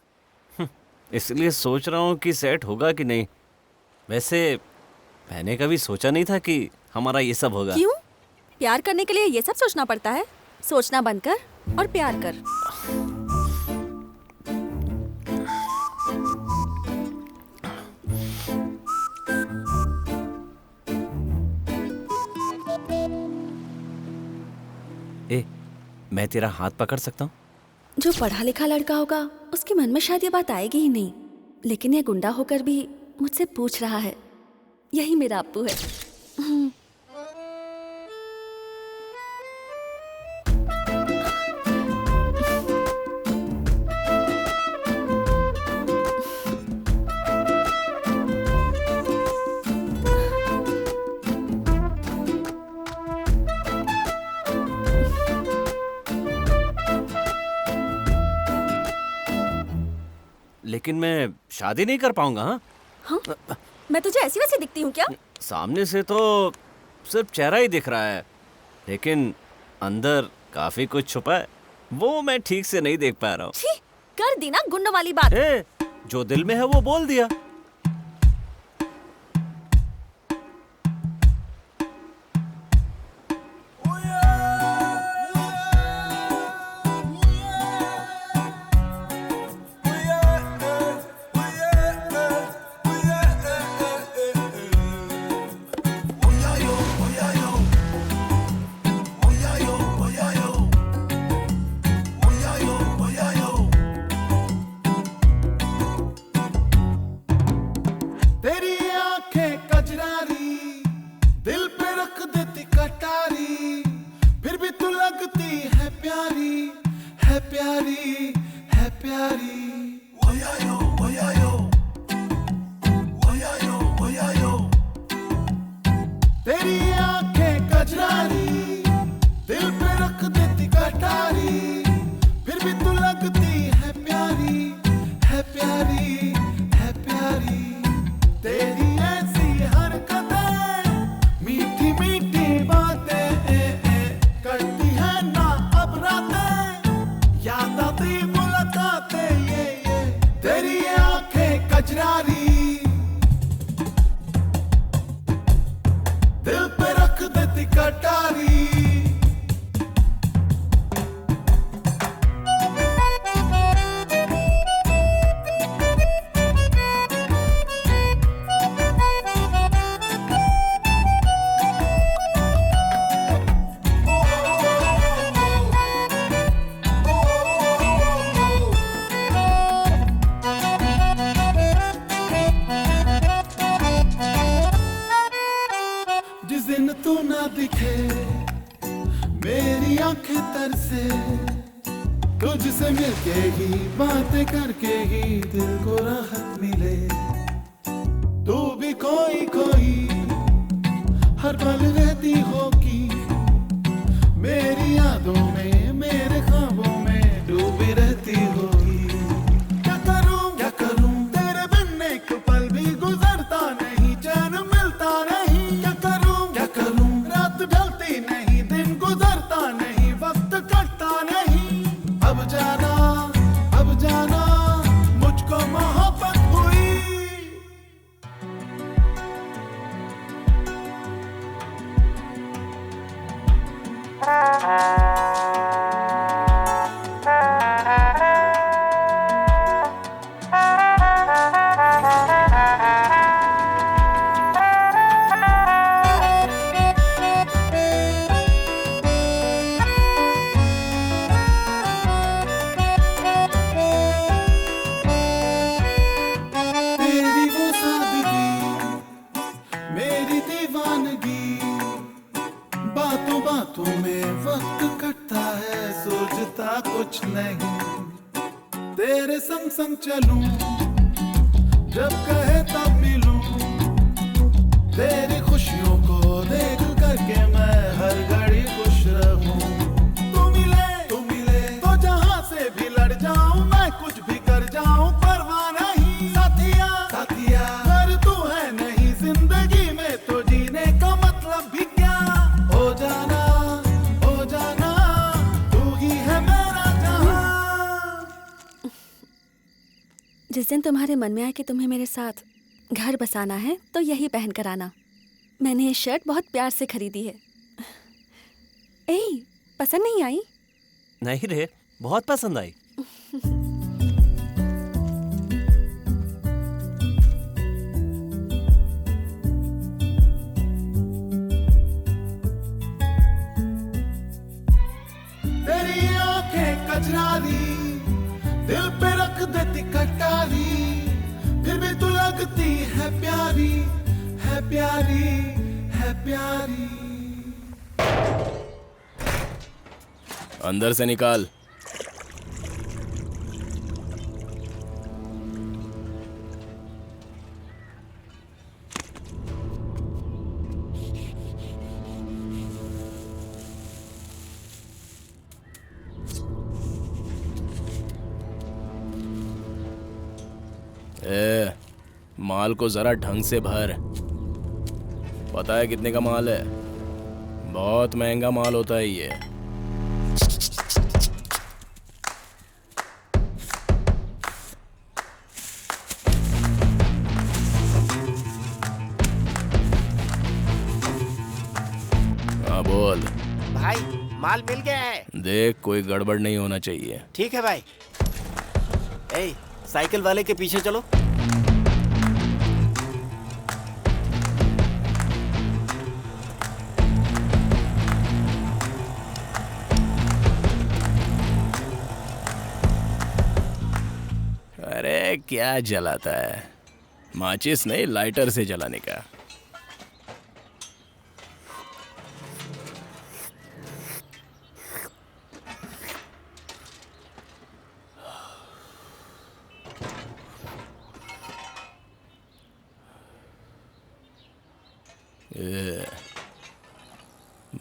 इसलिए सोच रहा हूँ कि सेट होगा कि नहीं। वैसे मैंने कभी सोचा नहीं था कि हमारा ये सब होगा। क्यों? प्यार करने के लिए ये सब सोचना पड़ता है? सोचना बंद कर और प्यार कर। ए, मैं तेरा हाथ पकड़ सकता हूँ? जो पढ़ा लिखा लड़का होगा उसके मन में शायद ये बात आएगी ही नहीं, लेकिन ये गुंडा होकर भी मुझसे पूछ रहा है। यही मेरा अप्पू है। लेकिन मैं शादी नहीं कर पाऊंगा। हाँ? मैं तुझे ऐसी वैसी दिखती हूँ क्या? सामने से तो सिर्फ चेहरा ही दिख रहा है, लेकिन अंदर काफी कुछ छुपा है, वो मैं ठीक से नहीं देख पा रहा हूँ। छी, कर दी ना गुंडों वाली बात। जो दिल में है वो बोल दिया। तेरी आंखें कजरारी दिल पे रख देती कटारी, फिर भी तू लगती है प्यारी, है प्यारी, है प्यारी। ओयायो ओयायो ओयायो ओयायो। तेरी आंखें कजरारी दिल पे रख देती कटारी, फिर भी तू लगती है प्यारी, है प्यारी, है प्यारी। तेरी ऐसी हरकतें मीठी मीठी बातें करती है ना अब रातें, याद आती मुलाकातें ये। तेरी आंखें कजरारी दिल पे रख देती कटारी। जिस दिन तू ना दिखे मेरी आंखें तरसे, तुझसे मिलके ही बातें करके ही दिल को राहत मिले। तू भी कोई कोई हर पल रहती होगी मेरी यादों में, मेरे ख्वाबों में डूबी रहती होगी। क्या करूं तेरे बिन एक पल भी गुजरता नहीं, चैन मिलता नहीं। क्या करूं रात ढलती नहीं, दिन गुजरता नहीं, वक्त कटता नहीं। अब जाना मुझको मोहब्बत हुई। तेरी वो सादगी मेरी दीवानगी, बातों बातों में वक्त कटता है, सोचता कुछ नहीं। तेरे संग संग चलूं, जब कहे तब मिलूं, तेरी खुशियों को देख करके मैं हर घड़ी खुश रहूं। तू मिले तो जहां से भी लड़ जाऊं, मैं कुछ भी कर जाऊं परवाह नहीं। साथिया अगर तू है नहीं जिंदगी में तो जीने का मतलब भी क्या। हो जाना तू ही है मेरा जहां। जिस दिन तुम्हारे मन में आए कि तुम्हें मेरे साथ घर बसाना है तो यही पहन कर आना। मैंने ये शर्ट बहुत प्यार से खरीदी है। ए, पसंद नहीं आई? नहीं रे, बहुत पसंद आई। तेरी आंखें कजरारी दिल पे रख देती कटारी, फिर भी तू लगती है प्यारी, है प्यारी, है प्यारी। अंदर से निकाल। माल को जरा ढंग से भर। पता है कितने का माल है? बहुत महंगा माल होता है ये। हाँ बोल भाई, माल मिल गया है। देख, कोई गड़बड़ नहीं होना चाहिए। ठीक है भाई। ए, साइकिल वाले के पीछे चलो। अरे क्या जलाता है? माचिस नहीं, लाइटर से जलाने का।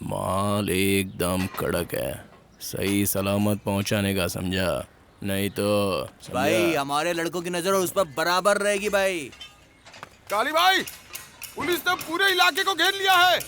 माल एकदम कड़क है, सही सलामत पहुंचाने का, समझा? नहीं तो भाई हमारे लड़कों की नजर उस पर बराबर रहेगी भाई। काली भाई, पुलिस ने पूरे इलाके को घेर लिया है।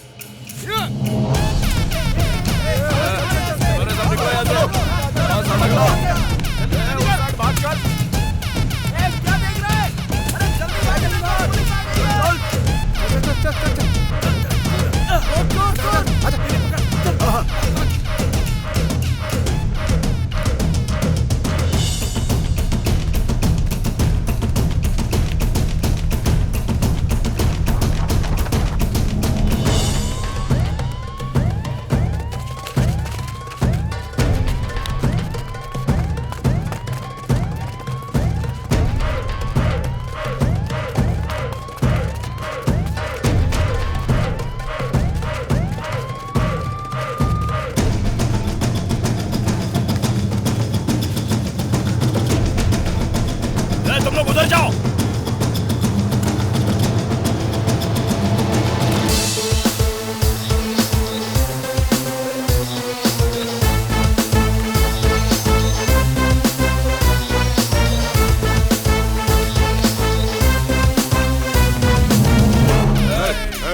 तुम लोग उधर जाओ।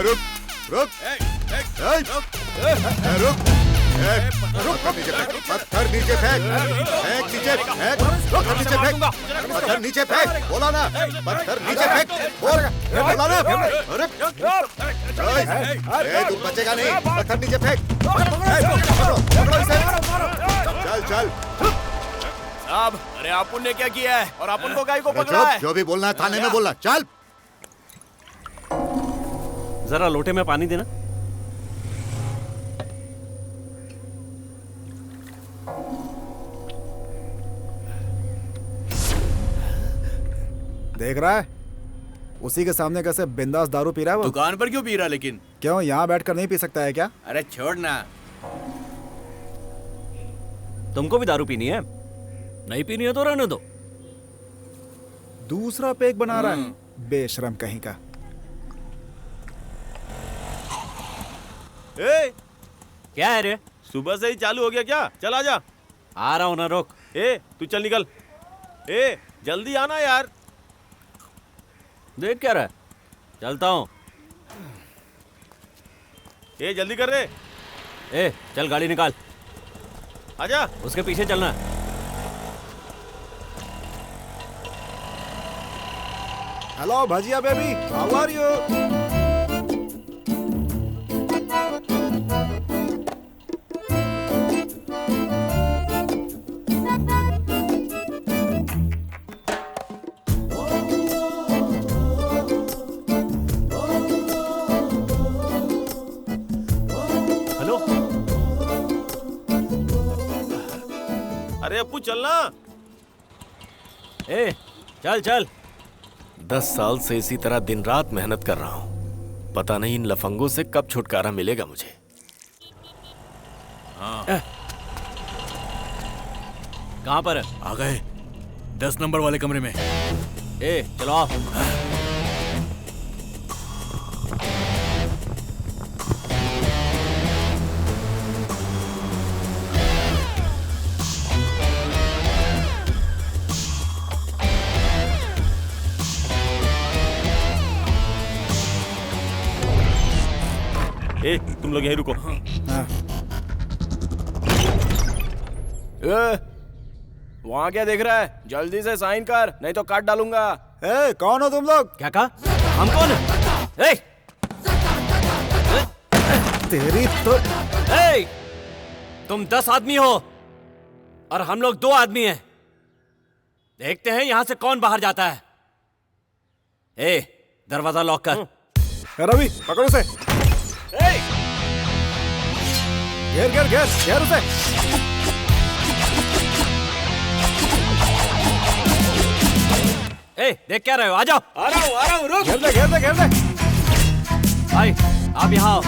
रुक रुक रुक, पत्थर नीचे फेंक, फेंक नीचे, फेंक पत्थर नीचे, फेंक पत्थर नीचे, फेंक। बोला ना, पत्थर नीचे फेंक, बोला ना। अरे तू बचेगा नहीं, पत्थर नीचे फेंक। पकड़ो इसे। चल चल साहब, अरे आपन ने क्या किया है और आपन को गाय को पकड़ा है? जो भी बोलना है थाने में बोलना। चल जरा लोटे में पानी देना। देख रहा है उसी के सामने कैसे बिंदास दारू पी रहा है वो। दुकान पर क्यों पी रहा? लेकिन क्यों, यहाँ बैठकर नहीं पी सकता है क्या? अरे छोड़ ना। तुमको भी दारू पीनी है? नहीं पीनी है तो रहने दो। दूसरा पेक बना रहा है, बेशरम कहीं का। ए, क्या है रे? सुबह से ही चालू हो गया क्या? चल आजा। आ रहा हूं ना, रोक। ए, तू चल निकल। ए, जल्दी आना यार। देख क्या रहा है? चलता हूं। ए, जल्दी कर रे। ए, चल गाड़ी निकाल। आजा। उसके पीछे चलना। Hello bhajia baby, how are you? Hello. अरे अप्पू चलना। ए चल चल। 10 साल से इसी तरह दिन रात मेहनत कर रहा हूं। पता नहीं इन लफंगों से कब छुटकारा मिलेगा मुझे। कहाँ पर है? आ गए 10 नंबर वाले कमरे में। ए चलो आओ। ए तुम लोग यहीं रुको। वहाँ क्या देख रहा है? जल्दी से साइन कर, नहीं तो काट डालूंगा। ए कौन हो तुम लोग? क्या कहा? हम कौन है? ए! तेरी तो ए! तुम 10 आदमी हो और हम लोग 2 आदमी हैं। देखते हैं यहां से कौन बाहर जाता है। ए दरवाजा लॉक कर। रवि पकड़ो उसे। घेर घेर घेर घेर उसे। ए देख क्या रहे हो? आ जाओ। आ रहा हूँ रुक। घेर दे घेर दे घेर दे। भाई आप यहाँ आओ।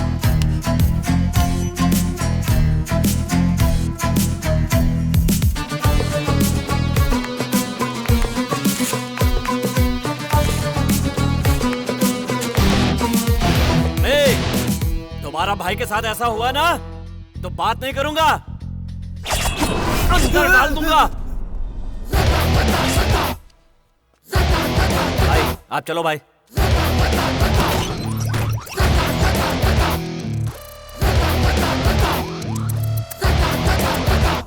तुम्हारा भाई के साथ ऐसा हुआ ना तो बात नहीं करूंगा, अंदर डाल दूंगा। भाई आप चलो भाई।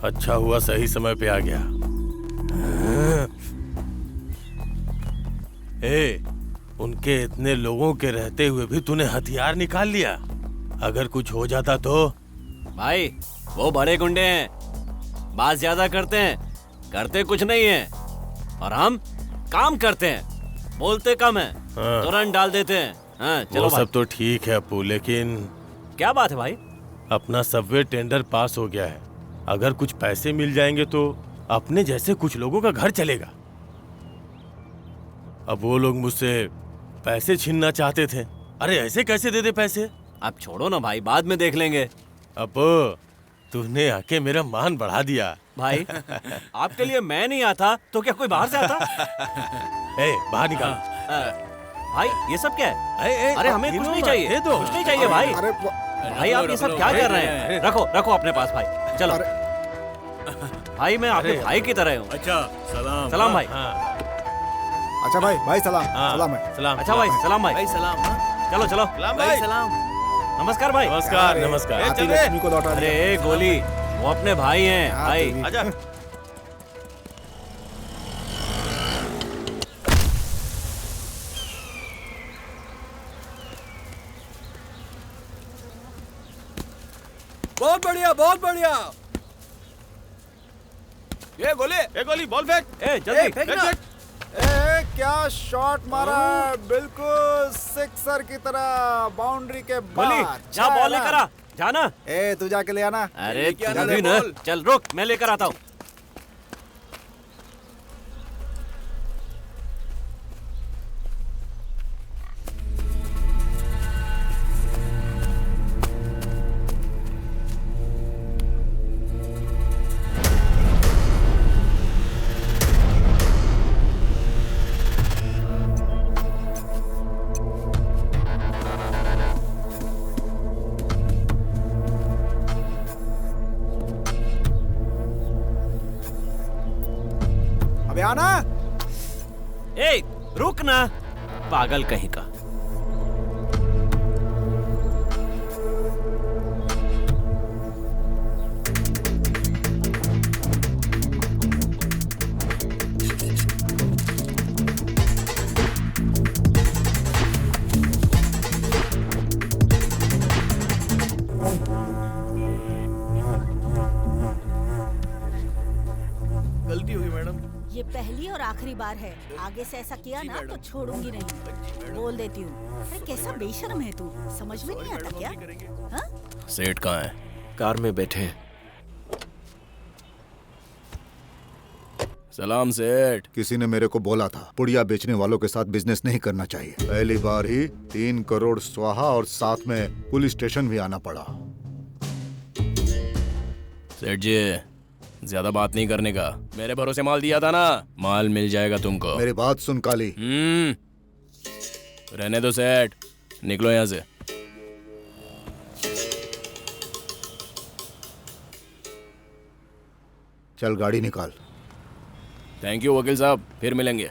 अच्छा हुआ सही समय पे आ गया। ए, उनके इतने लोगों के रहते हुए भी तूने हथियार निकाल लिया। अगर कुछ हो जाता तो? भाई वो बड़े गुंडे हैं, बात ज्यादा करते हैं, करते कुछ नहीं है। और हम काम करते हैं, बोलते कम है, हाँ। तुरंत डाल देते हैं। हाँ चलो वो भाई। सब तो ठीक है अप्पू, लेकिन क्या बात है भाई? अपना सबवे टेंडर पास हो गया है। अगर कुछ पैसे मिल जाएंगे तो अपने जैसे कुछ लोगों का घर चलेगा। अब वो लोग मुझसे पैसे छीनना चाहते थे। अरे ऐसे कैसे दे दे पैसे? आप छोड़ो ना भाई, बाद में देख लेंगे। अप्पू तूने आके मेरा मान बढ़ा दिया। भाई आपके लिए मैं नहीं आता तो क्या कोई बाहर से आता? ए, बाहर निकाल। भाई ये सब क्या है? अरे हमें कुछ नहीं चाहिए, दो। कुछ नहीं चाहिए भाई। अरे भाई आप ये सब क्या कर रहे हैं? रखो रखो अपने पास भाई। चलो भाई मैं आपके भाई की तरह हूँ। अच्छा सलाम। सलाम भाई। अच्छा भाई, भाई सलाम। सलाम है। सलाम। अच्छा भाई सलाम भाई। भाई सलाम। हाँ? चलो चलो। सलाम भाई भाई। सलाम। नमस्कार भाई। नमस्कार नमस्कार। आती लक्ष्मी को लौटा अरे दिया। गोली वो अपने भाई हैं भाई। आजा। बहुत बढ़िया बहुत बढ़िया। ए गोली बॉल फेंक। ए जल्दी फेंक ना। ए क्या शॉट मारा है, बिल्कुल सिक्सर की तरह, बाउंड्री के गोली बाहर। जा बॉल लेकर आ जाना। ए तू जाके ले आना। अरे लेके तू आना भी रे ना, बॉल। चल रुक मैं लेकर आता हूँ। अबे आना। ए रुक ना, पागल कहीं का। बार है, आगे से ऐसा किया ना तो छोड़ूंगी नहीं, बोल देती हूँ। अरे कैसा बेशर्म है तू, समझ में नहीं आता क्या? हाँ? सेठ कहाँ है? कार में बैठे हैं। सलाम सेठ। किसी ने मेरे को बोला था पुड़िया बेचने वालों के साथ बिजनेस नहीं करना चाहिए। पहली बार ही 3 करोड़ स्वाहा और साथ में पुलिस स्टेशन भी आना पड़ा। सेठ जी, ज्यादा बात नहीं करने का। मेरे भरोसे माल दिया था ना, माल मिल जाएगा तुमको। मेरी बात सुन काली। रहने दो सेठ, निकलो यहाँ से। चल गाड़ी निकाल। थैंक यू वकील साहब, फिर मिलेंगे।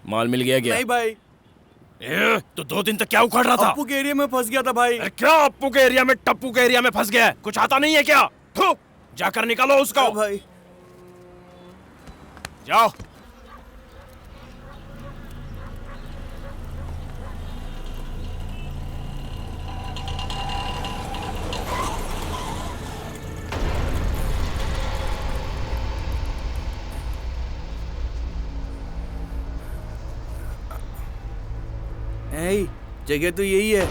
माल मिल गया क्या? नहीं भाई। तो 2 दिन तक क्या उखाड़ रहा था? अप्पू के एरिया में फंस गया था भाई। क्या अप्पू के एरिया में टप्पू के एरिया में फंस गया है? कुछ आता नहीं है क्या? थू, जाकर निकालो उसको। भाई जाओ। जगह तो यही है।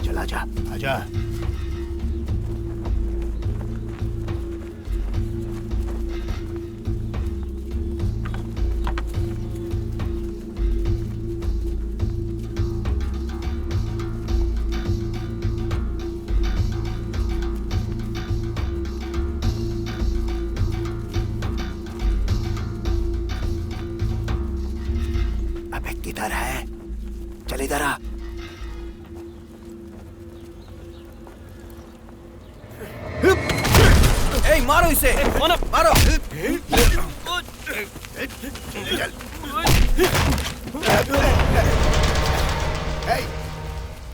चला जा, आजा। किधर है? चल इधर आ। मारो इसे, मारो।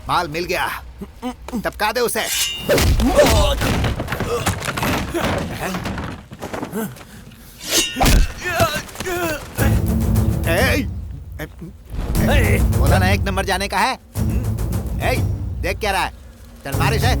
माल मिल गया, टपका दे उसे। बोला ना 1 नंबर जाने का है। देख क्या रहा है, चल मार इसे।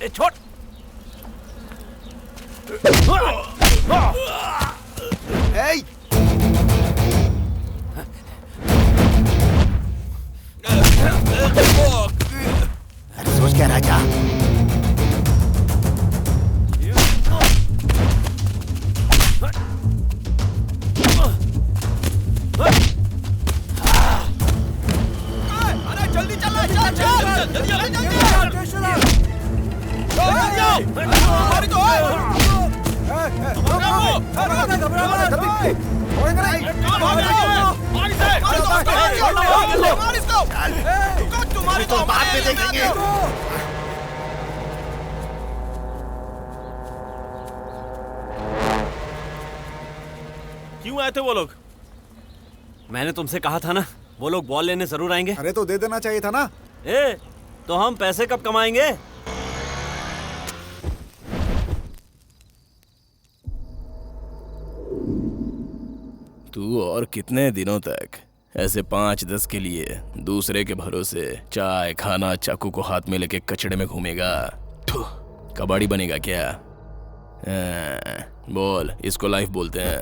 छोड़। सोच क्या राजा? बाद में देखेंगे। क्यों आए थे वो लोग? मैंने तुमसे कहा था ना, वो लोग बॉल लेने जरूर आएंगे। अरे तो दे देना चाहिए था ना। तो हम पैसे कब कमाएंगे? तू और कितने दिनों तक ऐसे 5-10 के लिए दूसरे के भरोसे चाय खाना चाकू को हाथ में लेके कचड़े में घूमेगा? कबाड़ी बनेगा क्या? बोल, इसको लाइफ बोलते हैं।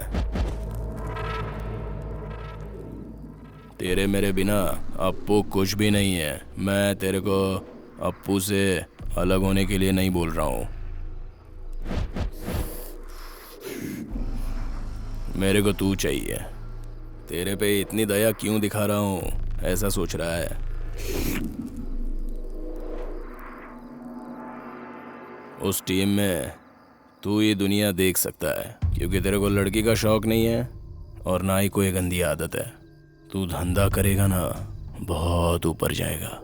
तेरे मेरे बिना अप्पू कुछ भी नहीं है। मैं तेरे को अप्पू से अलग होने के लिए नहीं बोल रहा हूँ। मेरे को तू चाहिए। तेरे पे इतनी दया क्यों दिखा रहा हूँ ऐसा सोच रहा है? उस टीम में तू ये दुनिया देख सकता है, क्योंकि तेरे को लड़की का शौक नहीं है और ना ही कोई गंदी आदत है। तू धंधा करेगा ना, बहुत ऊपर जाएगा।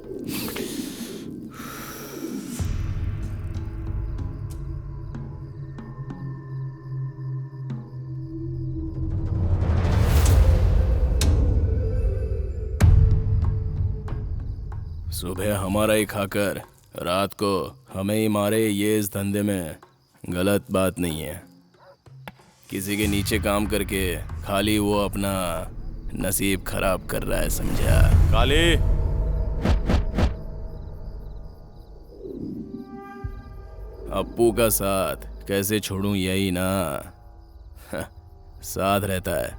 सुबह हमारा ही खाकर रात को हमें ही मारे, ये इस धंधे में गलत बात नहीं है। किसी के नीचे काम करके खाली वो अपना नसीब खराब कर रहा है, समझा? काली, अप्पू का साथ कैसे छोड़ूं, यही ना साथ रहता है।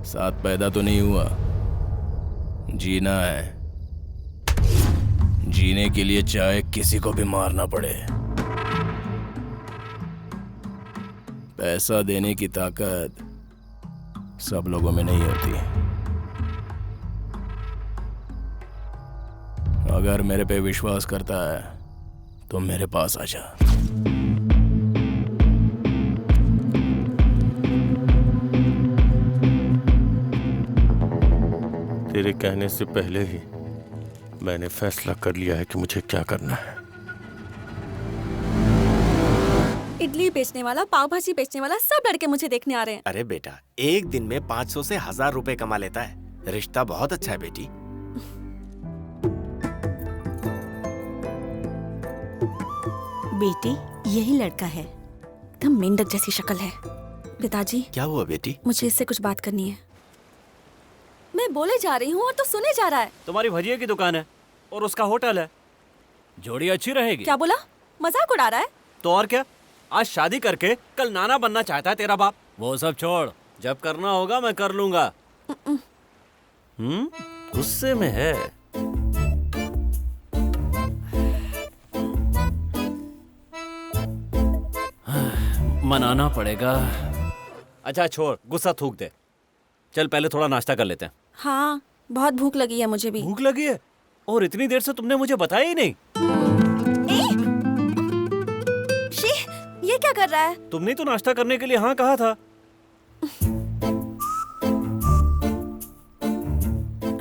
साथ पैदा तो नहीं हुआ, जीना है। जीने के लिए चाहे किसी को भी मारना पड़े। पैसा देने की ताकत सब लोगों में नहीं होती। अगर मेरे पे विश्वास करता है तो मेरे पास आ जा। तेरे कहने से पहले ही मैंने फैसला कर लिया है कि मुझे क्या करना है। इडली बेचने वाला, पाव भाजी बेचने वाला, सब लड़के मुझे देखने आ रहे हैं। अरे बेटा, एक दिन में 500 से 1000 रुपए कमा लेता है। रिश्ता बहुत अच्छा है बेटी। बेटी, यही लड़का है। एकदम मेंढक जैसी शक्ल है। पिताजी, क्या हुआ बेटी? मुझे इससे कुछ बात करनी है। मैं बोले जा रही हूँ और तो सुने जा रहा है। तुम्हारी भजिए की दुकान है और उसका होटल है, जोड़ी अच्छी रहेगी। क्या बोला? मजाक उड़ा रहा है? तो और क्या, आज शादी करके कल नाना बनना चाहता है तेरा बाप। वो सब छोड़, जब करना होगा मैं कर लूंगा। गुस्से में है। मनाना पड़ेगा। अच्छा छोड़, गुस्सा थूक दे। चल पहले थोड़ा नाश्ता कर लेते हैं। हाँ, बहुत भूख लगी है मुझे भी। भूख लगी है? और इतनी देर से तुमने मुझे बताया ही नहीं। शी, ये क्या कर रहा है? तुमने तो नाश्ता करने के लिए हाँ कहा था।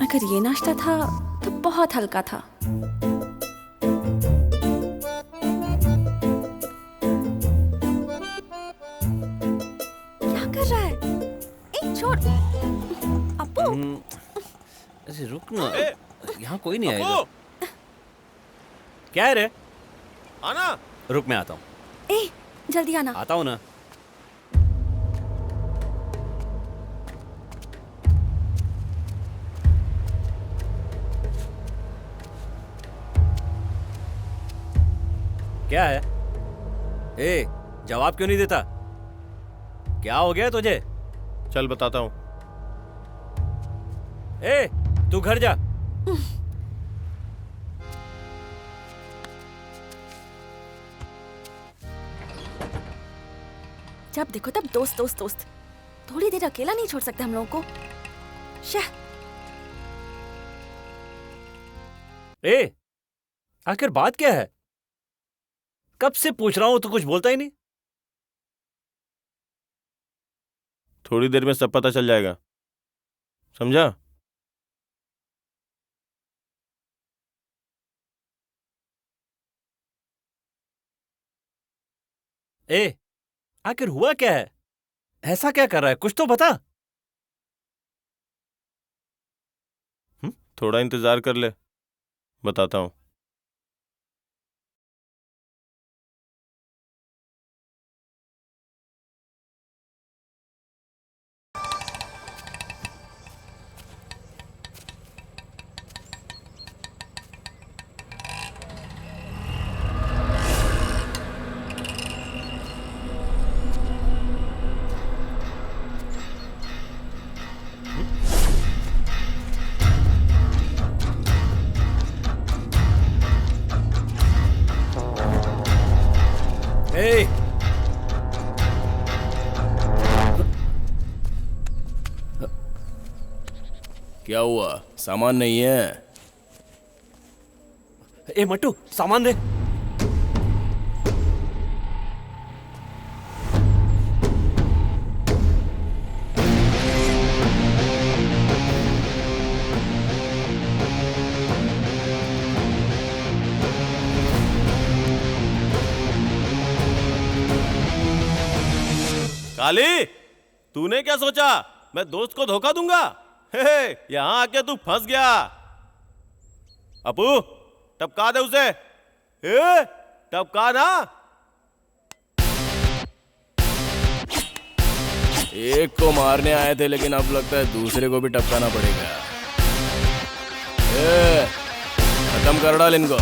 अगर ये नाश्ता था तो बहुत हल्का था। क्या कर रहा है? छोड़। अप्पू, अरे रुक ना, यहाँ कोई नहीं आएगा। क्या है रे? आना। रुक, मैं आता हूँ। ए, जल्दी आना। आता हूँ ना। क्या है? ए, जवाब क्यों नहीं देता? क्या हो गया तुझे? चल बताता हूँ। ए, तू घर जा। जब देखो तब दोस्त दोस्त दोस्त। थोड़ी देर अकेला नहीं छोड़ सकते हम लोगों को। शाह। ए, आखिर बात क्या है? कब से पूछ रहा हूं, तू कुछ बोलता ही नहीं। थोड़ी देर में सब पता चल जाएगा, समझा? ए, आखिर हुआ क्या है? ऐसा क्या कर रहा है? कुछ तो बता। थोड़ा इंतजार कर ले, बताता हूँ। क्या हुआ? सामान नहीं है? ए मट्टू, सामान दे। काली, तूने क्या सोचा मैं दोस्त को धोखा दूंगा? हे, यहाँ आके तू फंस गया। अपू, टपका दे उसे। टपका ना। एक को मारने आए थे, लेकिन अब लगता है दूसरे को भी टपकाना पड़ेगा। खत्म कर डाल इनको।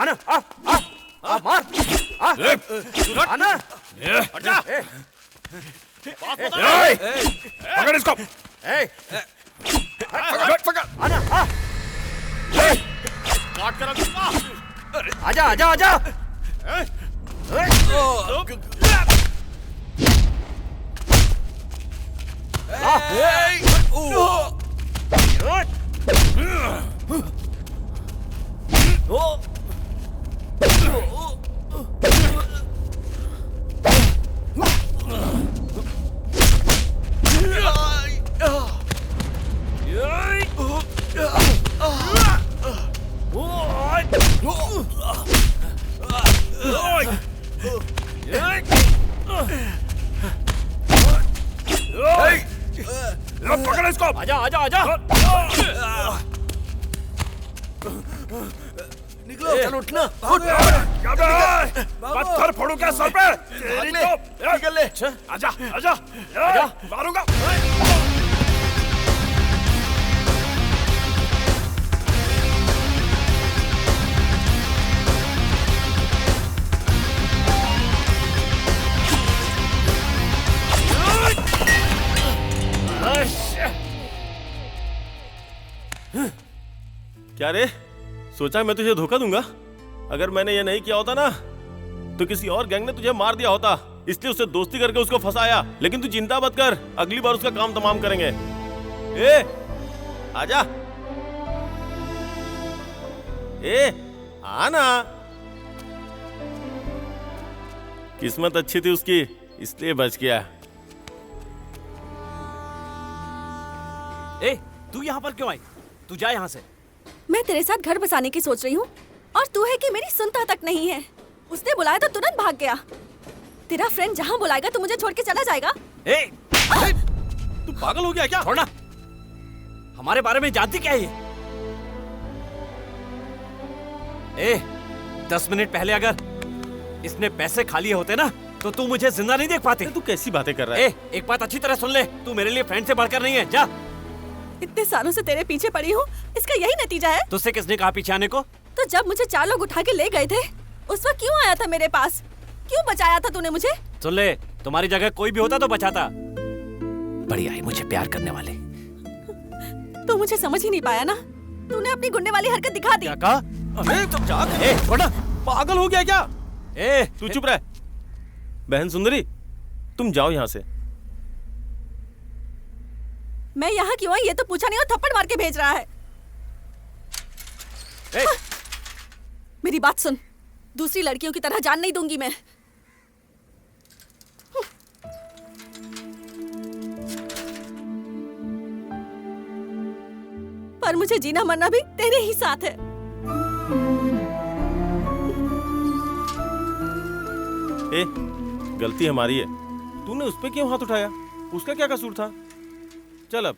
आना, आ, मार, आना, हटा, पकड़ इसको, पकड़, आना, काट कर रख दूंगा। आजा, आजा, आजा। पकड़ इसको। आजा, आजा, आजा। निकलो, चल उठना। पत्थर फोड़ू क्या सर पे? तेरी तो निकल ले। आजा, आजा, आजा, मारूंगा। क्या रे, सोचा मैं तुझे धोखा दूंगा? अगर मैंने ये नहीं किया होता ना, तो किसी और गैंग ने तुझे मार दिया होता। इसलिए उससे दोस्ती करके उसको फंसाया। लेकिन तू चिंता मत कर, अगली बार उसका काम तमाम करेंगे। ए, आजा। ए, आना। किस्मत अच्छी थी उसकी, इसलिए बच गया। ए, तू यहाँ पर क्यों आई? तू जा यहाँ से। मैं तेरे साथ घर बसाने की सोच रही हूँ और तू है कि मेरी सुनता तक नहीं है। उसने बुलाया तो तुरंत भाग गया। तेरा फ्रेंड जहाँ बुलाएगा तू मुझे छोड़ के चला जाएगा। ए, तू पागल हो गया क्या? छोड़ना। हमारे बारे में जानती क्या है ये? ए, 10 मिनट पहले अगर इसने पैसे खा लिए होते ना, तो तू मुझे जिंदा नहीं देख पाती। तू कैसी बातें कर रहा है? एक बात अच्छी तरह सुन ले, तू मेरे लिए फ्रेंड से बढ़कर नहीं है। जा। इतने सालों से तेरे पीछे पड़ी हूँ, इसका यही नतीजा है? तुझसे किसने कहा पीछे आने को? तो जब मुझे 4 लोग उठा के ले गए थे, उस वक्त क्यों आया था मेरे पास? क्यों बचाया था तूने मुझे? सुन ले, तुम्हारी जगह कोई भी होता तो बचाता। बड़ी आई मुझे प्यार करने वाले। तू मुझे समझ ही नहीं पाया ना। तूने अपनी गुंडे वाली हरकत दिखा दी। क्या कहा? अरे तुम जा। ए, छोड़ना। पागल हो गया क्या? ए, तू चुप रह। बहन सुंदरी, तुम जाओ यहाँ से। मैं यहाँ क्यों आई ये तो पूछा नहीं और थप्पड़ मार के भेज रहा है। मेरी बात सुन, दूसरी लड़कियों की तरह जान नहीं दूंगी मैं। पर मुझे जीना मरना भी तेरे ही साथ है। ए, गलती हमारी है। तूने उस पे क्यों हाथ उठाया? उसका क्या कसूर था? चल अब।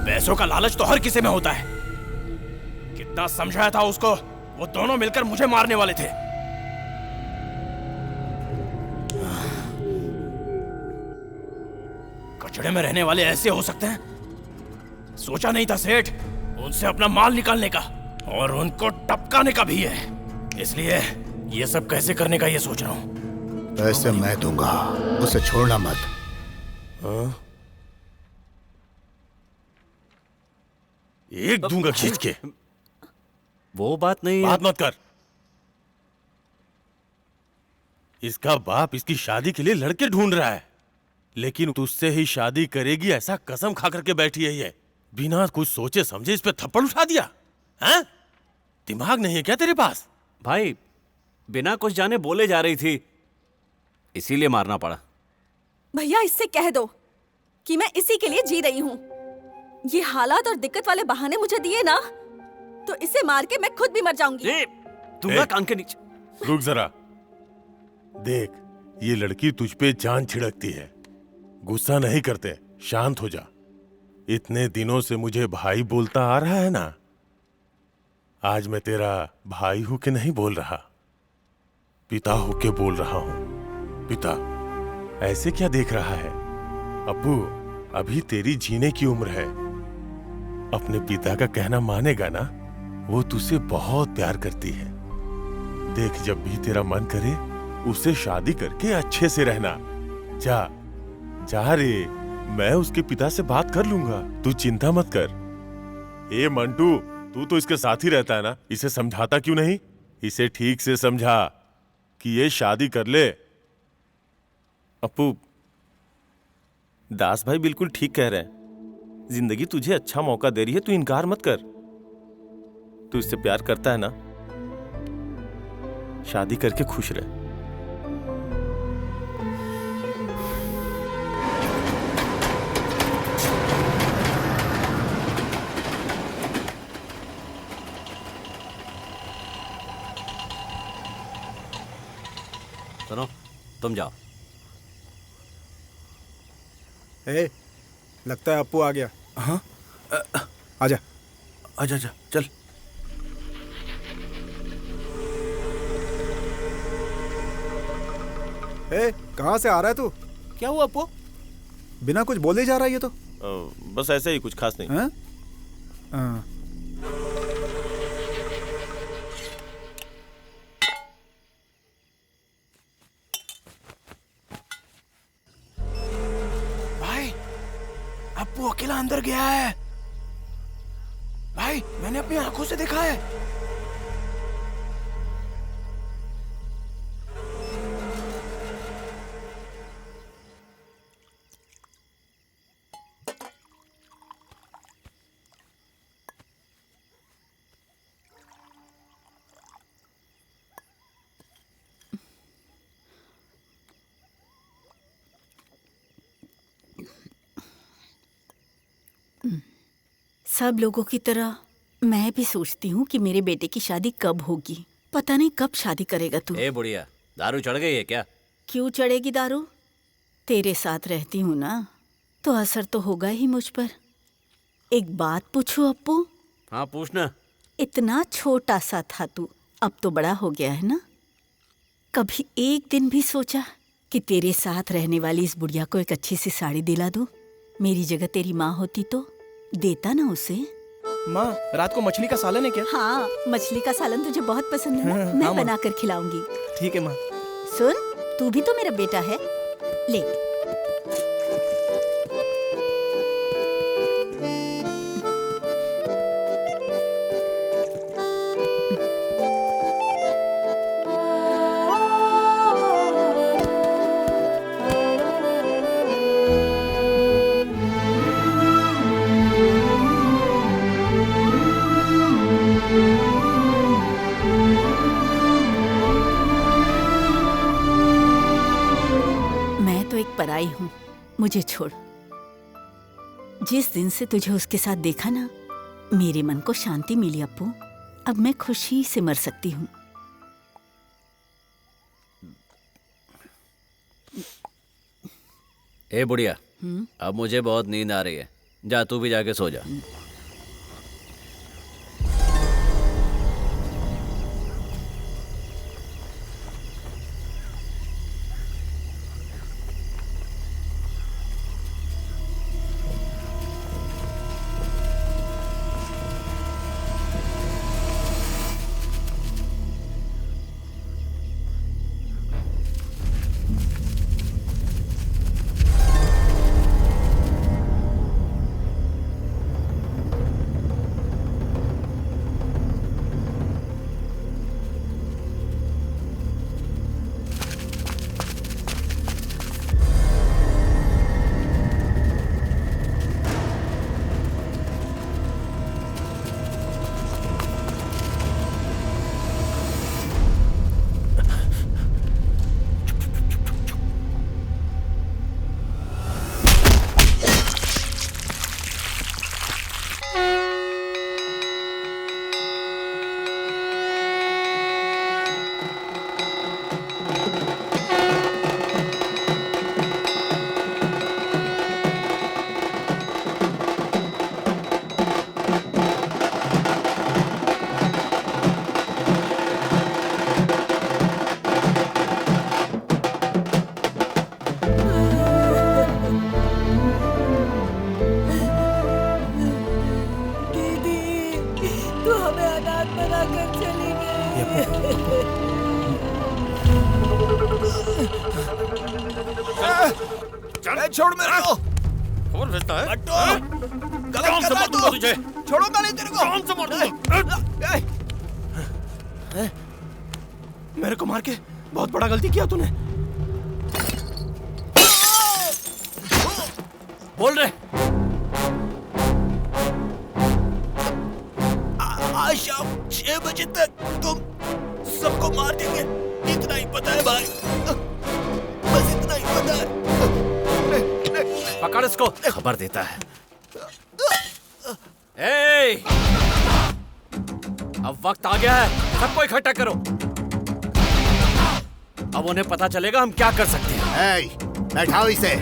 पैसों का लालच तो हर किसी में होता है। कितना समझाया था उसको, वो दोनों मिलकर मुझे मारने वाले थे। कचड़े में रहने वाले ऐसे हो सकते हैं? सोचा नहीं था सेठ, उनसे अपना माल निकालने का और उनको टपकाने का भी है। इसलिए ये सब कैसे करने का ये सोच रहा हूँ। पैसे मैं दूंगा, उसे छोड़ना मत। एक दूंगा खींच के। वो बात नहीं बात मत कर। इसका बाप इसकी शादी के लिए लड़के ढूंढ रहा है, लेकिन तुझसे ही शादी करेगी ऐसा कसम खा करके बैठी है ये। बिना कुछ सोचे समझे इस पे थप्पड़ उठा दिया। हैं? दिमाग नहीं है क्या तेरे पास? भाई बिना कुछ जाने बोले जा रही थी, इसीलिए मारना पड़ा। भैया इससे कह दो कि मैं इसी के लिए जी रही हूँ। ये हालात और दिक्कत वाले बहाने मुझे दिए ना, तो इसे मार के मैं खुद भी मर जाऊंगी। दूंगा कान के नीचे। रुक जरा, देख ये लड़की तुझ पे जान छिड़कती है। गुस्सा नहीं करते, शांत हो जा। इतने दिनों से मुझे भाई बोलता आ रहा है ना, आज मैं तेरा भाई हूं के नहीं बोल रहा, पिता हूं के बोल रहा हूं। पिता, ऐसे क्या देख रहा है? अप्पू, अभी तेरी जीने की उम्र है। अपने पिता का कहना मानेगा ना? वो तुझसे बहुत प्यार करती है। देख जब भी तेरा मन करे उससे शादी करके अच्छे से रहना। जा जा रे, मैं उसके पिता से बात कर लूंगा, तू चिंता मत कर। ए मंटू, तू तो इसके साथ ही रहता है ना, इसे समझाता क्यों नहीं? इसे ठीक से समझा कि ये शादी कर ले। अप्पू, दास भाई बिल्कुल ठीक कह रहे हैं। जिंदगी तुझे अच्छा मौका दे रही है, तू इनकार मत कर। तू इससे प्यार करता है ना, शादी करके खुश रह। सुनो, तुम जाओ। ए, लगता है अप्पू आ गया। हाँ, आजा आजा आजा, चल। ए, कहाँ से आ रहा है तू? क्या हुआ अप्पू? बिना कुछ बोले जा रहा है ये तो। बस ऐसे ही, कुछ खास नहीं। हाँ? हाँ। अप्पू अकेला अंदर गया है। भाई मैंने अपनी आंखों से देखा है। सब लोगों की तरह मैं भी सोचती हूँ कि मेरे बेटे की शादी कब होगी। पता नहीं कब शादी करेगा तू। ए बुढ़िया, दारू चढ़ गई है क्या? क्यों चढ़ेगी दारू? तेरे साथ रहती हूँ ना, तो असर तो होगा ही मुझ पर। एक बात पूछूं अप्पू? हाँ पूछना। इतना छोटा सा था तू, अब तो बड़ा हो गया है ना। कभी एक दिन भी सोचा कि तेरे साथ रहने वाली इस बुढ़िया को एक अच्छी सी साड़ी दिला दूं? मेरी जगह तेरी माँ होती तो देता ना उसे। माँ, रात को मछली का सालन है क्या? हाँ, मछली का सालन तुझे बहुत पसंद है ना? मैं बना कर खिलाऊंगी। ठीक है माँ। सुन, तू भी तो मेरा बेटा है, ले। पराई हूँ, मुझे छोड़। जिस दिन से तुझे उसके साथ देखा ना, मेरे मन को शांति मिली अप्पू। अब मैं खुशी से मर सकती हूँ। ए बुढ़िया, अब मुझे बहुत नींद आ रही है, जा तू भी जाके सो जा। चल छोड़ मेरे को। खबर भेजता है। गलत कर रहा है तू। तुझे छोड़ूंगा नहीं तेरे को। कौन से मार दूंगा? मेरे को मार के बहुत बड़ा गलती किया तूने। बोल रहे आज शाम 6 बजे तक तुम सबको मार देंगे, इतना ही पता है भाई, बस इतना ही पता है। पकड़ इसको। खबर देता है। ए! अब वक्त आ गया है, सबको इकट्ठा करो। अब उन्हें पता चलेगा हम क्या कर सकते हैं। बैठाओ इसे।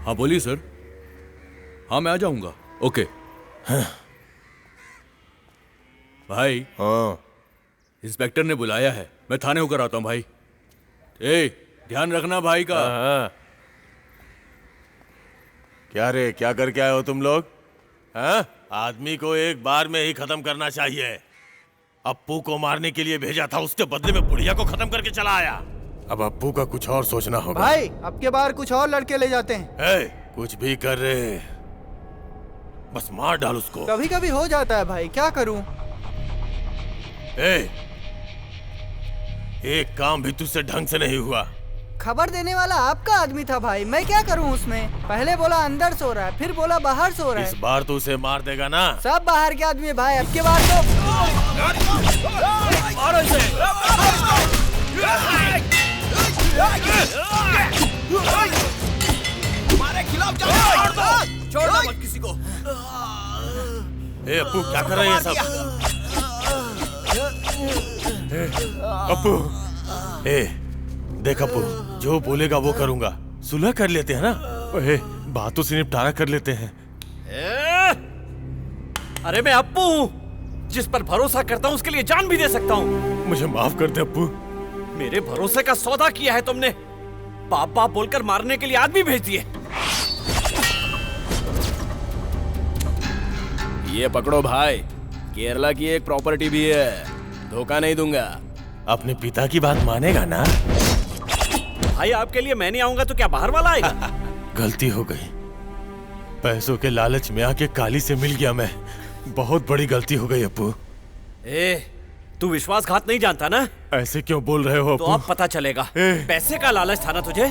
हाँ बोलिए सर। हाँ मैं आ जाऊंगा। ओके। भाई। हाँ। इंस्पेक्टर ने बुलाया है, मैं थाने होकर आता हूँ भाई। ध्यान रखना भाई का। हाँ। क्या रे, क्या करके आए हो तुम लोग? हाँ? आदमी को एक बार में ही खत्म करना चाहिए। अप्पू को मारने के लिए भेजा था, उसके बदले में बुढ़िया को खत्म करके चला आया। अब अप्पू का कुछ और सोचना होगा। भाई अब के बार कुछ और लड़के ले जाते हैं। कुछ भी कर रहे, बस मार डाल उसको। कभी कभी हो जाता है भाई, क्या करूं? एक काम भी तुझसे ढंग से नहीं हुआ। खबर देने वाला आपका आदमी था भाई, मैं क्या करूं उसमें? पहले बोला अंदर सो रहा है, फिर बोला बाहर सो रहा है। इस बार तो उसे मार देगा ना? सब बाहर के आदमी भाई, अब के बार तो मारो इसे। हमारे खिलाफ छोड़ना मत किसी को। अप्पू क्या कर रहे हैं सब? अप्पू, देख अप्पू, जो बोलेगा वो करूंगा। सुलह कर लेते हैं ना? बातों से निपटारा कर लेते हैं। अरे मैं अप्पू हूँ, जिस पर भरोसा करता हूँ उसके लिए जान भी दे सकता हूँ। मुझे माफ कर दे अप्पू। मेरे भरोसे का सौदा किया है तुमने। बाप बाप बोलकर मारने के लिए आदमी भेज दिए। ये पकड़ो भाई, केरला की एक प्रॉपर्टी भी है, धोखा नहीं दूंगा। अपने पिता की बात मानेगा ना? भाई आपके लिए मैं नहीं आऊंगा तो क्या बाहर वाला आएगा? गलती हो गई, पैसों के लालच में आके काली से मिल गया मैं। बहुत बड़ी गलती हो गई अप्पू। तू विश्वासघात नहीं जानता ना? ऐसे क्यों बोल रहे हो अप्पू? तो अब पता चलेगा। पैसे का लालच था ना तुझे?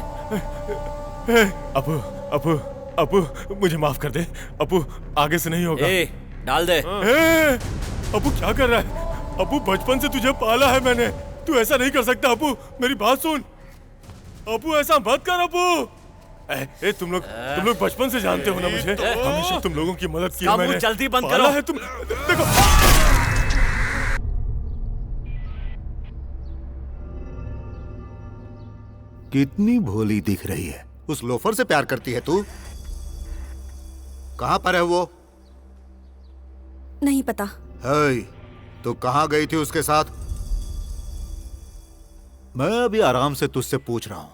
अप्पू अप्पू अप्पू मुझे माफ कर दे अप्पू, आगे से नहीं होगा। डाल दे। अप्पू क्या कर रहा है? अप्पू बचपन से तुझे पाला है मैंने, तू ऐसा नहीं कर सकता अप्पू, मेरी बात सुन। अप्पू ऐसा मत कर अप्पू। तुम लोग बचपन से जानते हो ना मुझे, हमेशा तुम लोगों की मदद की है मैंने। जल्दी बंद पाला करो। है तुम। देखो कितनी भोली दिख रही है। उस लोफर से प्यार करती है तू? कहां पर है वो? नहीं पता। तो कहां गई थी उसके साथ? मैं अभी आराम से तुझसे पूछ रहा हूं,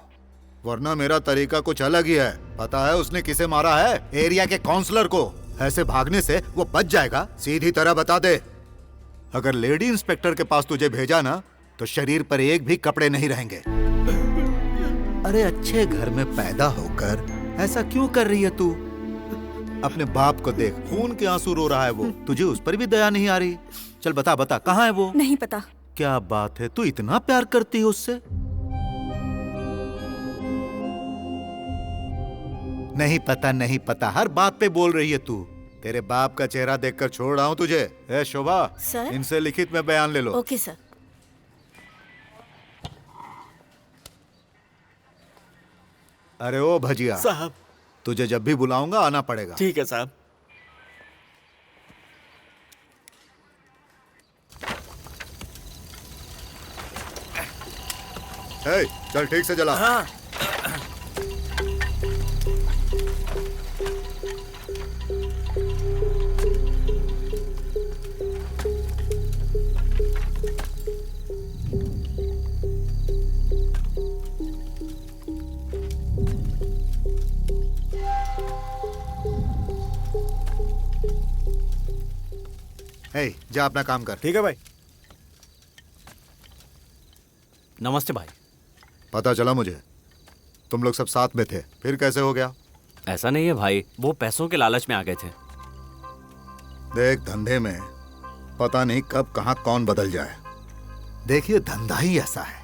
वरना मेरा तरीका कुछ अलग ही है। पता है उसने किसे मारा है? एरिया के काउंसलर को। ऐसे भागने से वो बच जाएगा, सीधी तरह बता दे। अगर लेडी इंस्पेक्टर के पास तुझे भेजा ना, तो शरीर पर एक भी कपड़े नहीं रहेंगे। अरे अच्छे घर में पैदा होकर ऐसा क्यों कर रही है तू? अपने बाप को देख, खून के आंसू रो रहा है वो, तुझे उस पर भी दया नहीं आ रही? चल बता बता, कहाँ है वो? नहीं पता। क्या बात है, तू इतना प्यार करती है उससे? नहीं पता नहीं पता, हर बात पे बोल रही है तू। तेरे बाप का चेहरा देखकर छोड़ रहा हूँ तुझे। ए शोभा, सर? इनसे लिखित में बयान ले लो। Okay sir. अरे ओ भजिया साहब, तुझे जब भी बुलाऊंगा आना पड़ेगा। ठीक है साहब। चल ठीक से जला। हाँ। ए, जा अपना काम कर। ठीक है भाई। नमस्ते भाई। पता चला मुझे तुम लोग सब साथ में थे, फिर कैसे हो गया? ऐसा नहीं है भाई, वो पैसों के लालच में आ गए थे। देख, धंधे में पता नहीं कब कहां कौन बदल जाए। देखिए, धंधा ही ऐसा है,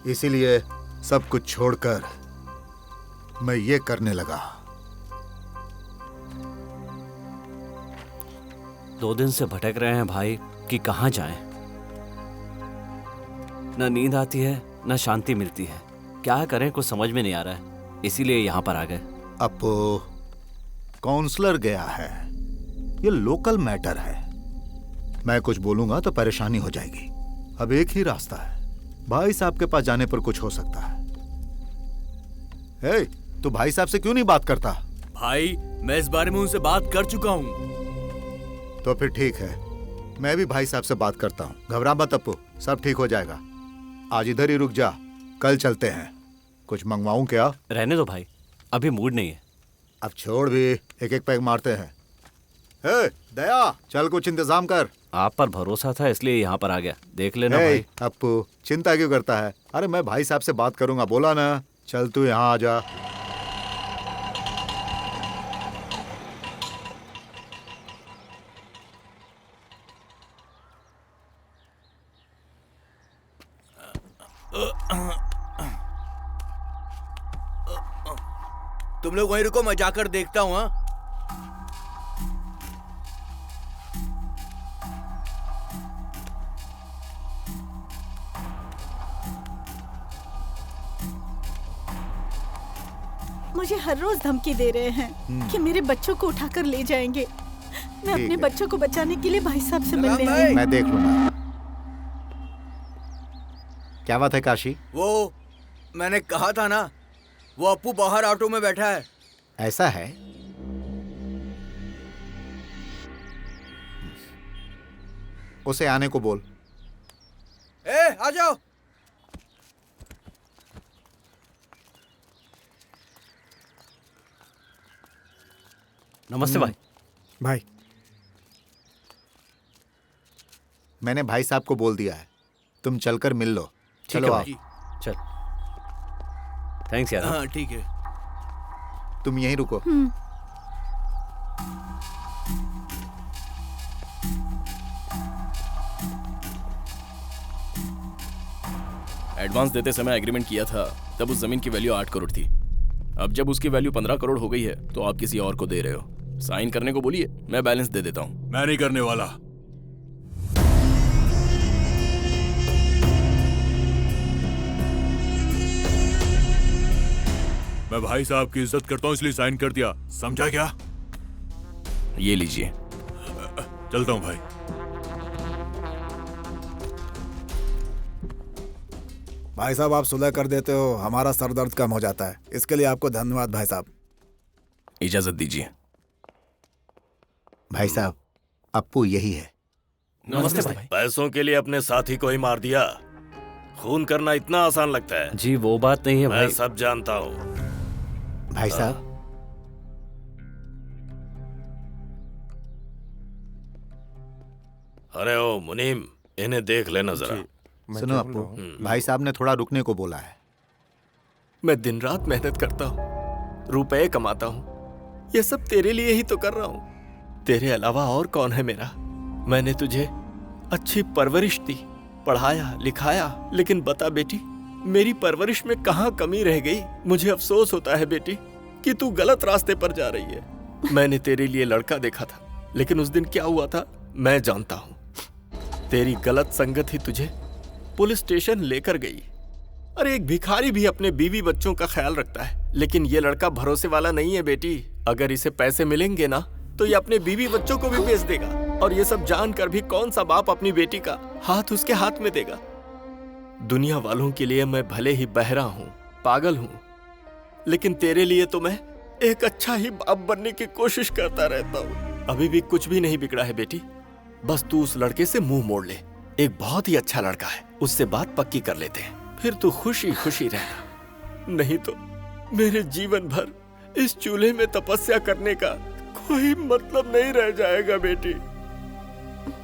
इसीलिए सब कुछ छोड़कर मैं ये करने लगा। 2 दिन से भटक रहे हैं भाई कि कहाँ जाएं। न नींद आती है न शांति मिलती है, क्या करें कुछ समझ में नहीं आ रहा है, इसीलिए यहाँ पर आ गए। अब काउंसलर गया है, ये लोकल मैटर है, मैं कुछ बोलूंगा तो परेशानी हो जाएगी। अब एक ही रास्ता है, भाई साहब के पास जाने पर कुछ हो सकता है। ए, तू भाई साहब से क्यों नहीं बात करता? भाई, मैं इस बारे में उनसे बात कर चुका हूँ। तो फिर ठीक है, मैं भी भाई साहब से बात करता हूँ। घबरा मत अप्पू, सब ठीक हो जाएगा। आज इधर ही रुक जा, कल चलते हैं। कुछ मंगवाऊं क्या? रहने दो भाई, अभी मूड नहीं है। अब छोड़ भी, एक एक पैक मारते हैं। हे दया, चल कुछ इंतजाम कर। आप पर भरोसा था इसलिए यहाँ पर आ गया, देख लेना हे, भाई। अप्पू चिंता क्यों करता है? अरे मैं भाई साहब से बात करूंगा, बोला ना। चल तू यहाँ आ जा। तुम लोग वहीं रुको, मैं जाकर देखता हूँ। हाँ, मुझे हर रोज धमकी दे रहे हैं कि मेरे बच्चों को उठाकर ले जाएंगे। मैं अपने बच्चों को बचाने के लिए भाई साहब से मिलने आई हूँ। मैं देख लूंगा। क्या बात है काशी? वो मैंने कहा था ना, वो अप्पू बाहर ऑटो में बैठा है। ऐसा है? उसे आने को बोल। ए, आ जाओ। नमस्ते भाई। भाई, मैंने भाई साहब को बोल दिया है, तुम चलकर मिल लो। चलो आप। चल। थैंक्स यार। हाँ ठीक है। तुम यहीं रुको। एडवांस देते समय एग्रीमेंट किया था, तब उस जमीन की वैल्यू 8 करोड़ थी। अब जब उसकी वैल्यू 15 करोड़ हो गई है तो आप किसी और को दे रहे हो। साइन करने को बोलिए, मैं बैलेंस दे देता हूँ। मैं नहीं करने वाला। मैं भाई साहब की इज्जत करता हूँ इसलिए साइन कर दिया, समझा क्या? ये लीजिए। चलता हूँ भाई। भाई साहब आप सुलह कर देते हो, हमारा सर दर्द कम हो जाता है, इसके लिए आपको धन्यवाद भाई साहब। इजाजत दीजिए। भाई साहब, अप्पू यही है। नमस्ते भाई। पैसों के लिए अपने साथी को ही मार दिया? खून करना इतना आसान लगता है? जी वो बात नहीं है भाई। मैं सब जानता हूँ। भाई साहब, अरे ओ मुनीम, इन्हें देख लेना जरा। सुनो अप्पू, भाई साहब ने थोड़ा रुकने को बोला है। मैं दिन रात मेहनत करता हूँ, रुपए कमाता हूँ, ये सब तेरे लिए ही तो कर रहा हूँ। तेरे अलावा और कौन है मेरा? मैंने तुझे अच्छी परवरिश दी, पढ़ाया लिखाया, लेकिन बता बेटी, मेरी परवरिश में कहाँ कमी रह गई? मुझे अफसोस होता है बेटी कि तू गलत रास्ते पर जा रही है। मैंने तेरे लिए लड़का देखा था, लेकिन उस दिन क्या हुआ था मैं जानता हूँ। तेरी गलत संगत ही तुझे पुलिस स्टेशन लेकर गई। अरे एक भिखारी भी अपने बीवी बच्चों का ख्याल रखता है, लेकिन ये लड़का भरोसे वाला नहीं है बेटी। अगर इसे पैसे मिलेंगे ना तो ये अपने बीवी बच्चों को भी बेच देगा, और ये सब जानकर भी कौन सा बाप अपनी बेटी का हाथ उसके हाथ में देगा? दुनिया वालों के लिए मैं भले ही बहरा हूँ, पागल हूँ, लेकिन तेरे लिए तो मैं एक अच्छा ही बाप बनने की कोशिश करता रहता हूँ। अभी भी कुछ भी नहीं बिगड़ा है बेटी, बस तू उस लड़के से मुंह मोड़ ले। एक बहुत ही अच्छा लड़का है, उससे बात पक्की कर लेते हैं, फिर तू खुशी खुशी रहना। नहीं तो मेरे जीवन भर इस चूल्हे में तपस्या करने का कोई मतलब नहीं रह जाएगा बेटी।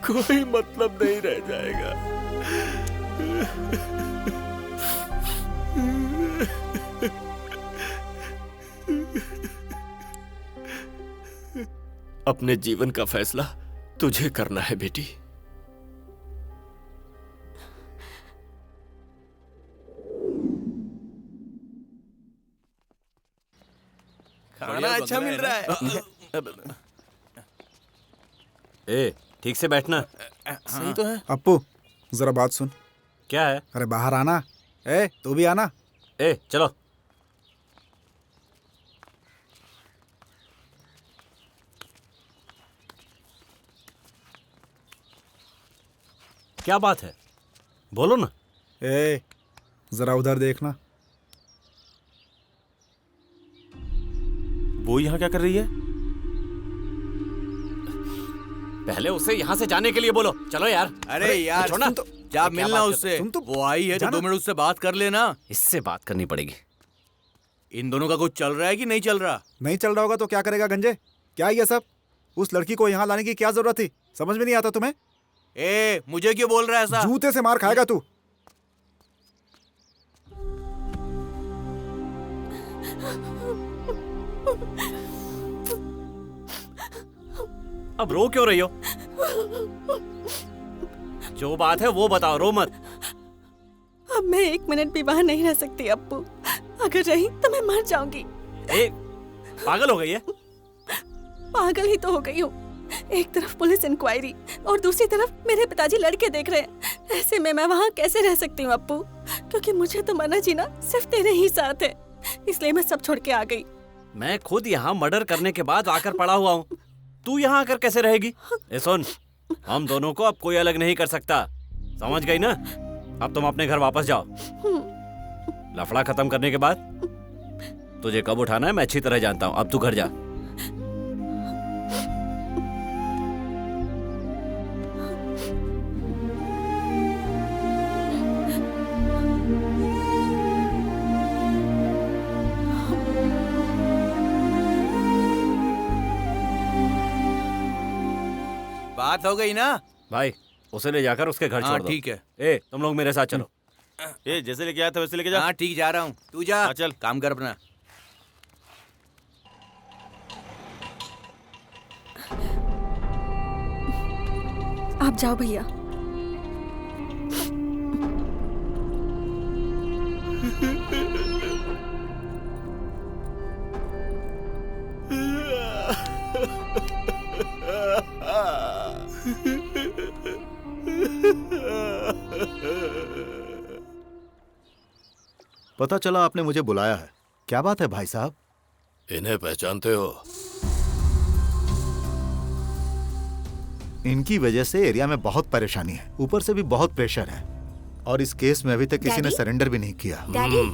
कोई मतलब नहीं रह जाएगा। अपने जीवन का फैसला तुझे करना है बेटी। खाना अच्छा मिल रहा है। ए, ठीक से बैठना। सही तो है। अप्पू जरा बात सुन। क्या है? अरे बाहर आना। ए तू भी आना। ए चलो। क्या बात है, बोलो ना। ए जरा उधर देखना। वो यहाँ क्या कर रही है? पहले उसे यहाँ से जाने के लिए बोलो। चलो यार। अरे यार छोड़ना। जा मिलना उससे। वो आई है तो 2 मिनट उससे बात कर लेना। इससे बात करनी पड़ेगी। इन दोनों का कुछ चल रहा है कि नहीं चल रहा? नहीं चल रहा होगा तो क्या करेगा गंजे? क्या ये सब? उस लड़की को यहाँ लाने की क्या जरूरत थी? समझ में नहीं आता तुम्हें? ए मुझे क्यों बोल रहा है ऐसा? जूते से मार खाएगा तू। अब रो क्यों रही हो? जो बात है वो बताओ, रो मत। अब मैं 1 मिनट भी बाहर नहीं रह सकती अप्पू। अगर रही तो मैं मर जाऊंगी। ए, पागल हो गई है? पागल ही तो हो गई हूँ। एक तरफ पुलिस इंक्वायरी और दूसरी तरफ मेरे पिताजी लड़के देख रहे हैं। ऐसे में मैं वहाँ कैसे रह सकती हूँ अप्पू? क्योंकि मुझे तो मरना जीना सिर्फ तेरे ही साथ है, इसलिए मैं सब छोड़ के आ गई। मैं खुद यहाँ मर्डर करने के बाद आकर पड़ा हुआ हूँ। तू यहाँ आकर कैसे रहेगी? ए सुन, हम दोनों को अब कोई अलग नहीं कर सकता, समझ गई ना? अब तुम अपने घर वापस जाओ। लफड़ा खत्म करने के बाद तुझे कब उठाना है मैं अच्छी तरह जानता हूँ। अब तू घर जा। बात हो गई ना भाई? उसे ले जाकर उसके घर छोड़ दो। ठीक है। ए तुम लोग मेरे साथ चलो। ए जैसे लेके आया था वैसे लेके जा। हाँ ठीक, जा रहा हूँ। तू जा। चल काम कर अपना। आप जाओ भैया। पता चला आपने मुझे बुलाया है। क्या बात है भाई साहब? इन्हें पहचानते हो? इनकी वजह से एरिया में बहुत परेशानी है, ऊपर से भी बहुत प्रेशर है, और इस केस में अभी तक किसी ने सरेंडर भी नहीं किया। डैडी,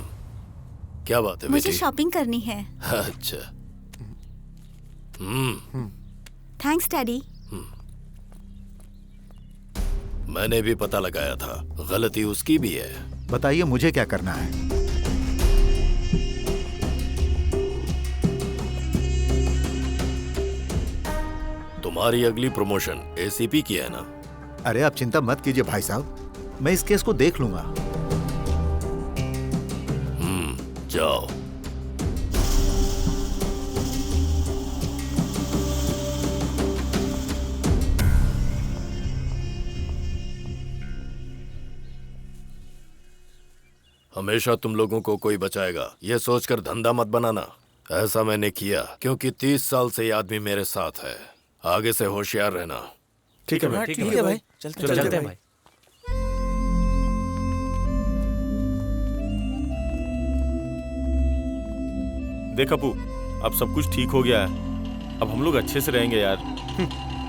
क्या बात है मुझे बेटी? शॉपिंग करनी है। अच्छा। Thanks daddy. मैंने भी पता लगाया था, गलती उसकी भी है। बताइए मुझे क्या करना है? तुम्हारी अगली प्रमोशन एसीपी की है ना? अरे आप चिंता मत कीजिए भाई साहब, मैं इस केस को देख लूंगा। जाओ। हमेशा तुम लोगों को कोई बचाएगा ये सोचकर धंधा मत बनाना। ऐसा मैंने किया क्योंकि 30 साल से ये आदमी मेरे साथ है। आगे से होशियार रहना। ठीक है भाई। ठीक है भाई, चलते हैं भाई। देख अपू, अब सब कुछ ठीक हो गया है। अब हम लोग अच्छे से रहेंगे यार।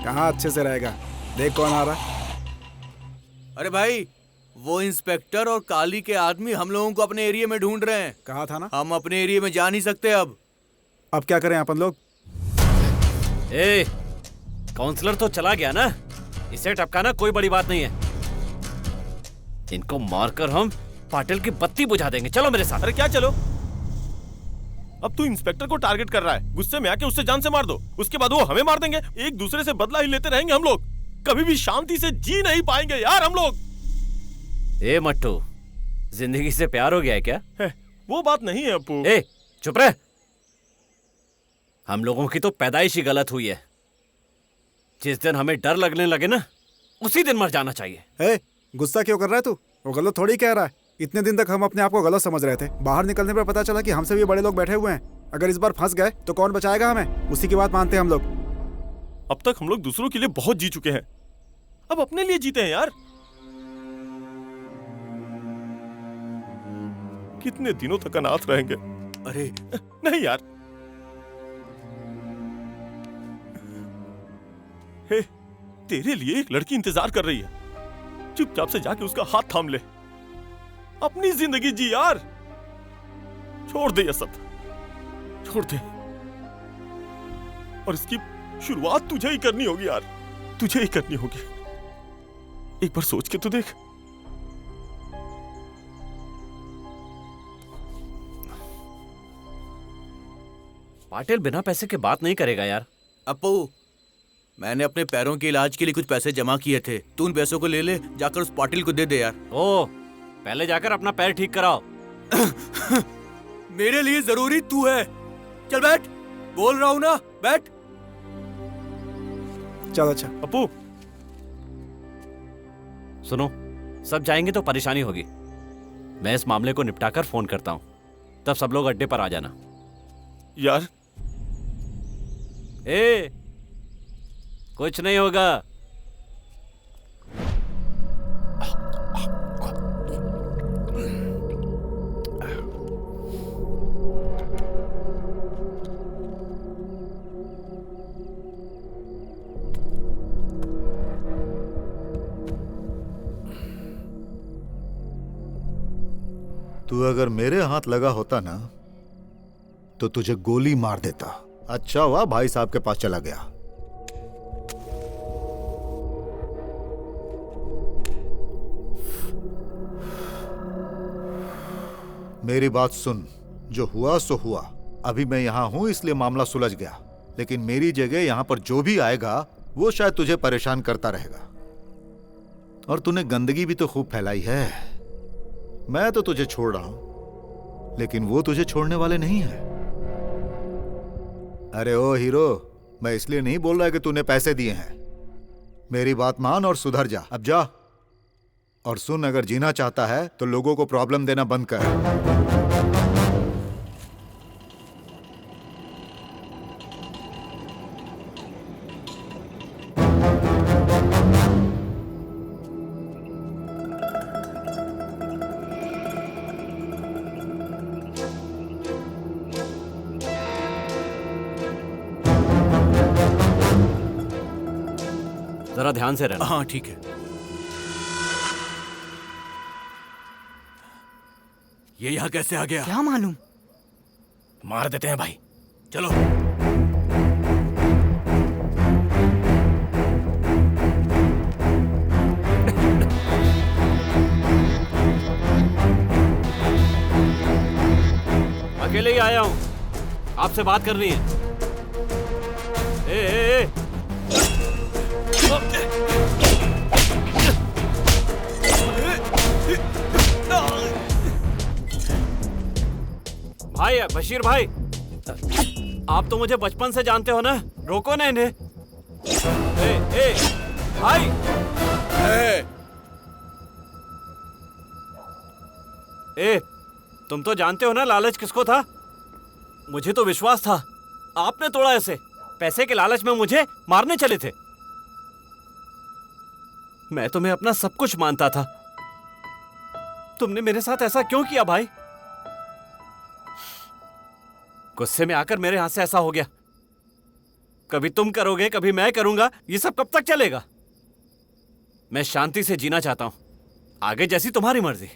कहाँ अच्छे से रहेगा? देख कौन आ रहा। अरे भाई, वो इंस्पेक्टर और काली के आदमी हम लोगों को अपने एरिया में ढूंढ रहे हैं। कहा था ना हम अपने एरिया में जा नहीं सकते। अब क्या करें अपन लोग? ए, काउंसलर तो चला गया ना, इसे टपकाना कोई बड़ी बात नहीं है। इनको मारकर हम पाटिल की बत्ती बुझा देंगे। चलो मेरे साथ। अरे क्या चलो? अब तू इंस्पेक्टर को टारगेट कर रहा है। गुस्से में आके उससे जान से मार दो, उसके बाद वो हमें मार देंगे। एक दूसरे से बदला ही लेते रहेंगे हम लोग। कभी भी शांति से जी नहीं पाएंगे यार हम लोग। ए मट्टू, जिंदगी से प्यार हो गया है क्या? वो बात नहीं है अप्पू। ए चुप रह। हम लोगों की तो पैदाइश ही गलत हुई है। जिस दिन हमें डर लगने लगे ना, उसी दिन मर जाना चाहिए। ए, गुस्सा क्यों कर रहा है तू? वो गलत थोड़ी कह रहा है। इतने दिन तक हम अपने आप को गलत समझ रहे थे। बाहर निकलने पर पता चला कि हमसे भी बड़े लोग बैठे हुए हैं। अगर इस बार फंस गए तो कौन बचाएगा हमें? उसी की बात मानते हैं हम लोग। अब तक हम लोग दूसरों के लिए बहुत जी चुके हैं, अब अपने लिए जीते हैं यार। कितने दिनों तक अनाथ रहेंगे? अरे नहीं यार। हे, तेरे लिए एक लड़की इंतजार कर रही है। चुपचाप से जाके उसका हाथ थाम ले, अपनी जिंदगी जी यार। छोड़ दे ये सब, छोड़ दे। और इसकी शुरुआत तुझे ही करनी होगी यार, तुझे ही करनी होगी। एक बार सोच के तो देख। पाटिल बिना पैसे के बात नहीं करेगा यार। अप्पू, मैंने अपने पैरों के इलाज के लिए कुछ पैसे जमा किए थे। तू उन पैसों को ले ले, जाकर उस पाटिल को दे दे यार। ओ, पहले जाकर अपना पैर ठीक कराओ। मेरे लिए जरूरी तू है। चल बैठ, बोल रहा हूं ना, बैठ। चल अच्छा। अप्पू सुनो, सब जाएंगे तो परेशानी होगी। मैं इस मामले को निपटाकर फोन करता हूं, तब सब लोग अड्डे पर आ जाना। यार ए, कुछ नहीं होगा। तू अगर मेरे हाथ लगा होता ना तो तुझे गोली मार देता। अच्छा हुआ भाई साहब के पास चला गया। मेरी बात सुन, जो हुआ सो हुआ। अभी मैं यहां हूं इसलिए मामला सुलझ गया, लेकिन मेरी जगह यहां पर जो भी आएगा वो शायद तुझे परेशान करता रहेगा। और तूने गंदगी भी तो खूब फैलाई है। मैं तो तुझे छोड़ रहा हूं, लेकिन वो तुझे छोड़ने वाले नहीं है। अरे ओ हीरो, मैं इसलिए नहीं बोल रहा कि तूने पैसे दिए हैं। मेरी बात मान और सुधर जा। अब जा। और सुन, अगर जीना चाहता है तो लोगों को प्रॉब्लम देना बंद कर। जरा ध्यान से रहना। हाँ ठीक है। ये यहाँ कैसे आ गया? क्या मालूम। मार देते हैं भाई, चलो। अकेले ही आया हूं, आपसे बात करनी है। ए, भाई बशीर भाई, आप तो मुझे बचपन से जानते हो ना, रोको ना इन्हें। ए, भाई। ए, तुम तो जानते हो ना लालच किसको था? मुझे तो विश्वास था, आपने तोड़ा ऐसे। पैसे के लालच में मुझे मारने चले थे। मैं तुम्हें अपना सब कुछ मानता था। तुमने मेरे साथ ऐसा क्यों किया भाई? गुस्से में आकर मेरे हाथ से ऐसा हो गया। कभी तुम करोगे, कभी मैं करूंगा। ये सब कब तक चलेगा? मैं शांति से जीना चाहता हूं, आगे जैसी तुम्हारी मर्जी।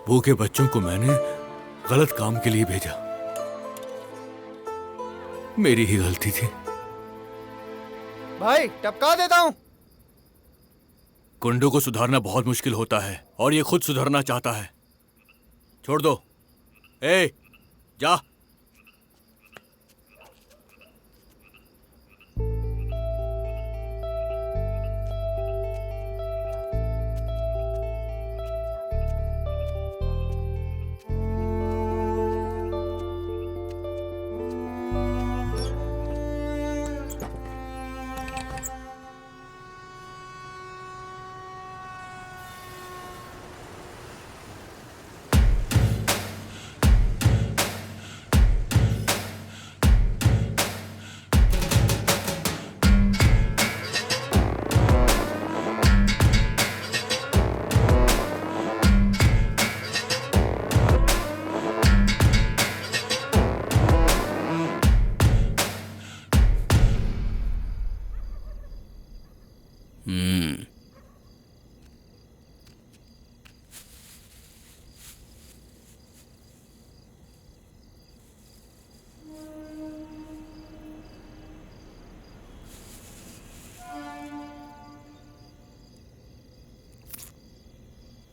भूखे बच्चों को मैंने गलत काम के लिए भेजा। मेरी ही गलती थी। भाई टपका देता हूं। गुंडों को सुधारना बहुत मुश्किल होता है और ये खुद सुधरना चाहता है। छोड़ दो। ए, जा।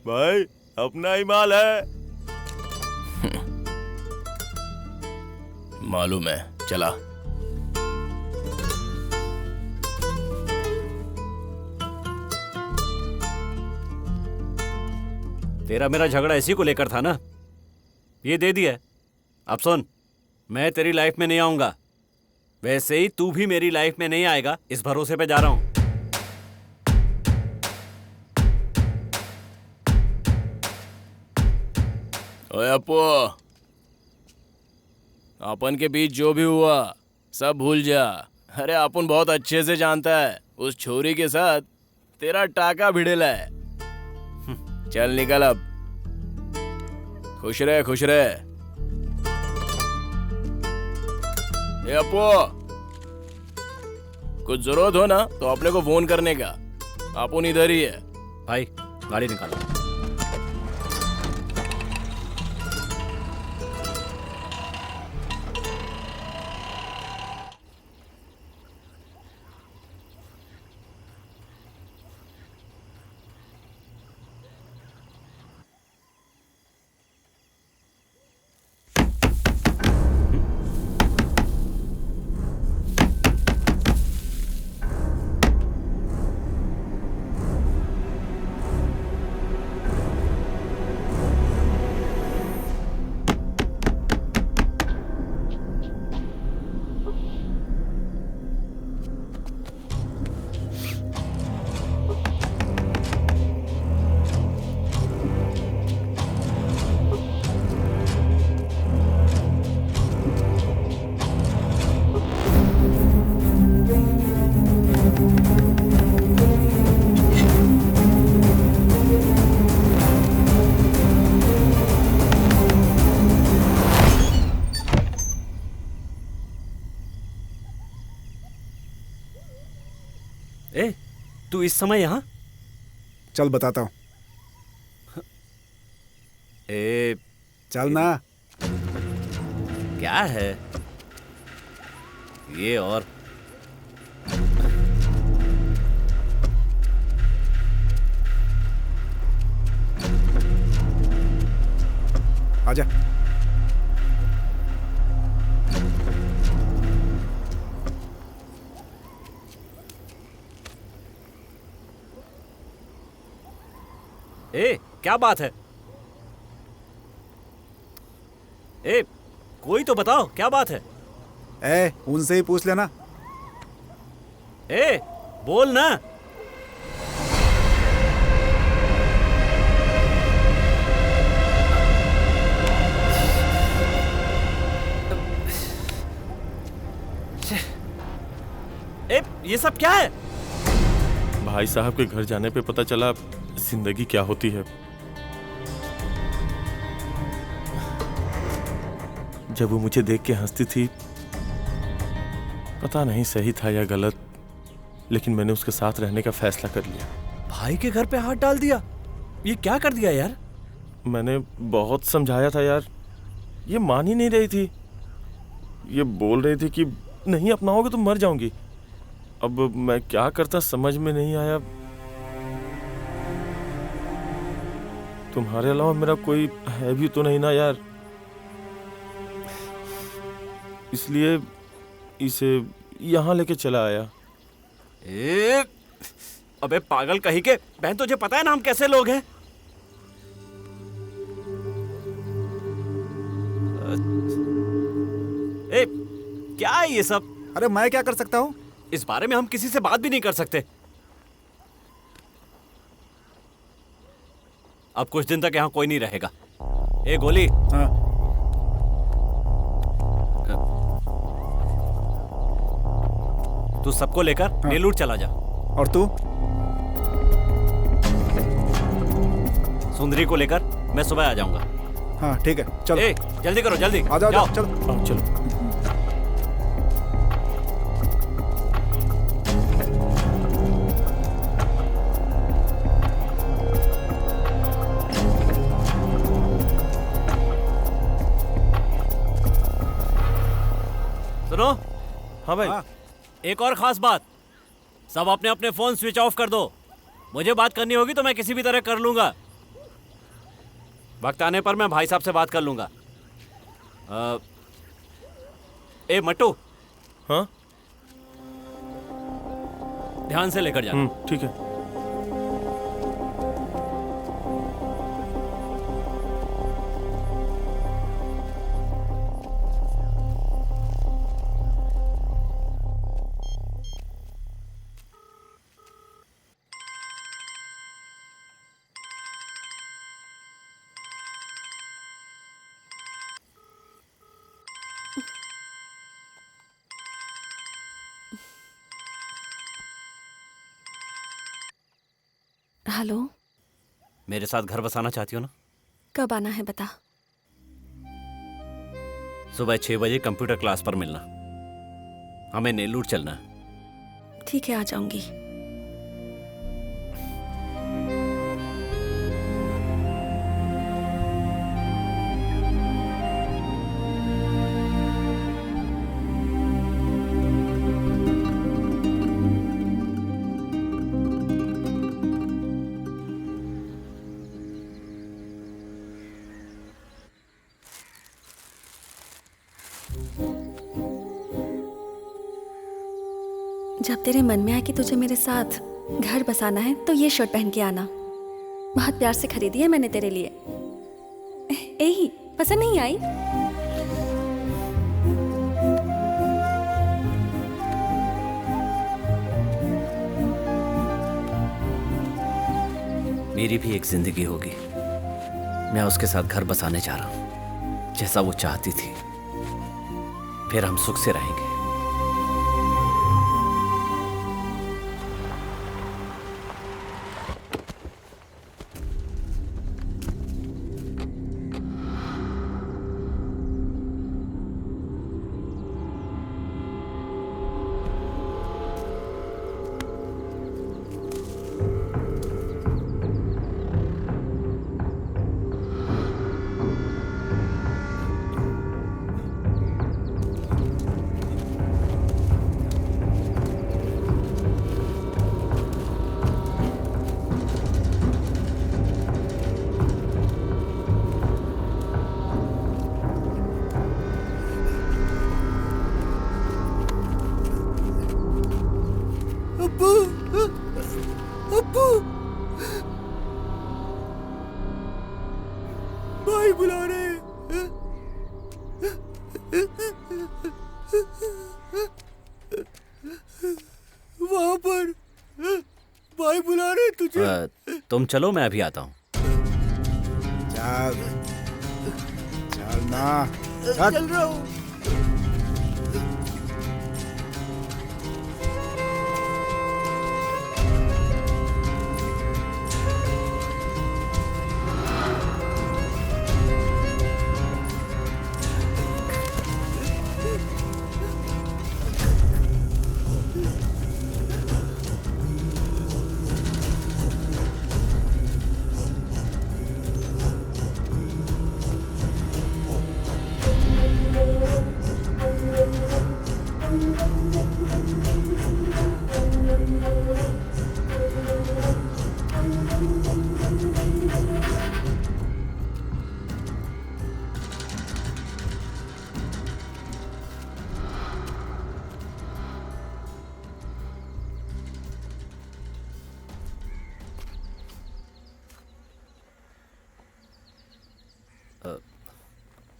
भाई अपना ही माल है। मालूम है, चला। तेरा मेरा झगड़ा इसी को लेकर था ना, ये दे दिया। अब सुन, मैं तेरी लाइफ में नहीं आऊंगा, वैसे ही तू भी मेरी लाइफ में नहीं आएगा, इस भरोसे पे जा रहा हूं। ओए अपू, अपन के बीच जो भी हुआ सब भूल जा। अरे अपन बहुत अच्छे से जानता है उस छोरी के साथ तेरा टाका भिड़ेला है। चल निकल अब। खुश रहे, खुश रहे। ए अपू, कुछ जरूरत हो ना तो अपने को फोन करने का, अपन इधर ही है। भाई गाड़ी निकालो। ए, तू इस समय यहाँ? चल बताता हूँ। ए, चल ना। क्या है ये? और आजा। ए, क्या बात है? ए, कोई तो बताओ क्या बात है? ए, उनसे ही पूछ लेना। ए, बोल ना। ए, ये सब क्या है? भाई साहब के घर जाने पे पता चला जिंदगी क्या होती है। जब वो मुझे देख के हंसती थी, पता नहीं सही था या गलत, लेकिन मैंने उसके साथ रहने का फैसला कर लिया। भाई के घर पे हाथ डाल दिया? ये क्या कर दिया यार? मैंने बहुत समझाया था यार, ये मान ही नहीं रही थी। ये बोल रही थी कि नहीं अपनाओगे तो मर जाऊंगी। अब मैं क्या करता समझ में नहीं आया। तुम्हारे अलावा मेरा कोई है भी तो नहीं ना यार, इसलिए इसे यहाँ लेके चला आया। अबे पागल कहीं के, बहन तुझे पता है ना हम कैसे लोग हैं? ए, क्या है ये सब? अरे मैं क्या कर सकता हूँ? इस बारे में हम किसी से बात भी नहीं कर सकते। अब कुछ दिन तक यहाँ कोई नहीं रहेगा। ए गोली। हाँ। तू सबको लेकर नेलूर चला जा। और तू? सुंदरी को लेकर मैं सुबह आ जाऊंगा। हाँ ठीक है, चलो। ए, जल्दी करो, जल्दी आ जाओ, चलो चलो। सुनो। हाँ भाई। एक और खास बात, सब अपने अपने फोन स्विच ऑफ कर दो। मुझे बात करनी होगी तो मैं किसी भी तरह कर लूंगा। वक्त आने पर मैं भाई साहब से बात कर लूंगा। ए मट्टू। हाँ ध्यान से लेकर जाना। ठीक है। हेलो। मेरे साथ घर बसाना चाहती हो ना? कब आना है बता। सुबह 6 बजे कंप्यूटर क्लास पर मिलना। हमें नेलूर चलना है। ठीक है, आ जाऊंगी। जब तेरे मन में आए कि तुझे मेरे साथ घर बसाना है तो ये शर्ट पहन के आना। बहुत प्यार से खरीदी है मैंने तेरे लिए। यही पसंद नहीं आई? मेरी भी एक जिंदगी होगी। मैं उसके साथ घर बसाने जा रहा हूं, जैसा वो चाहती थी। फिर हम सुख से रहेंगे। भाई बुला रहे हैं। वहां पर भाई बुला रहे तुझे। तुम चलो, मैं अभी आता हूँ। चल चल ना, चल रहा हूँ।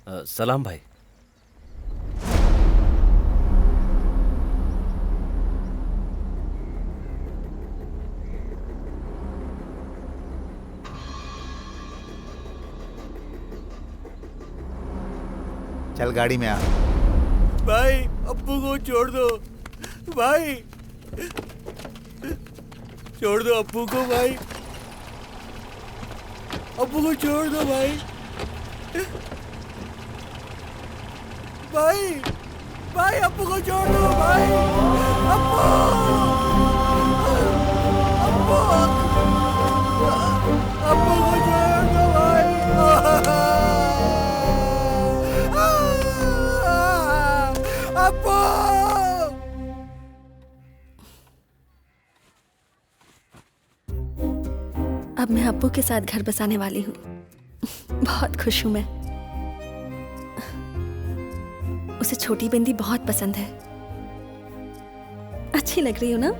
सलाम भाई। चल गाड़ी में आ। भाई अप्पू को छोड़ दो भाई, छोड़ दो अप्पू को भाई, अप्पू को छोड़ दो भाई, भाई भाई अप्पू को छोड़ दो भाई, अप्पू अप्पू अप्पू को छोड़ दो भाई। अप्पू अब मैं अप्पू के साथ घर बसाने वाली हूँ। बहुत खुश हूँ मैं। उसे छोटी बिंदी बहुत पसंद है। अच्छी लग रही हो ना?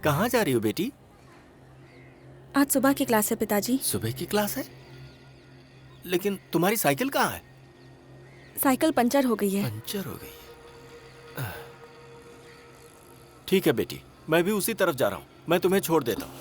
कहाँ जा रही हो बेटी? आज सुबह की क्लास है पिताजी। सुबह की क्लास है? लेकिन तुम्हारी साइकिल कहाँ है? साइकिल पंचर हो गई है। पंचर हो गई है। ठीक है बेटी, मैं भी उसी तरफ जा रहा हूँ। मैं तुम्हें छोड़ देता हूँ।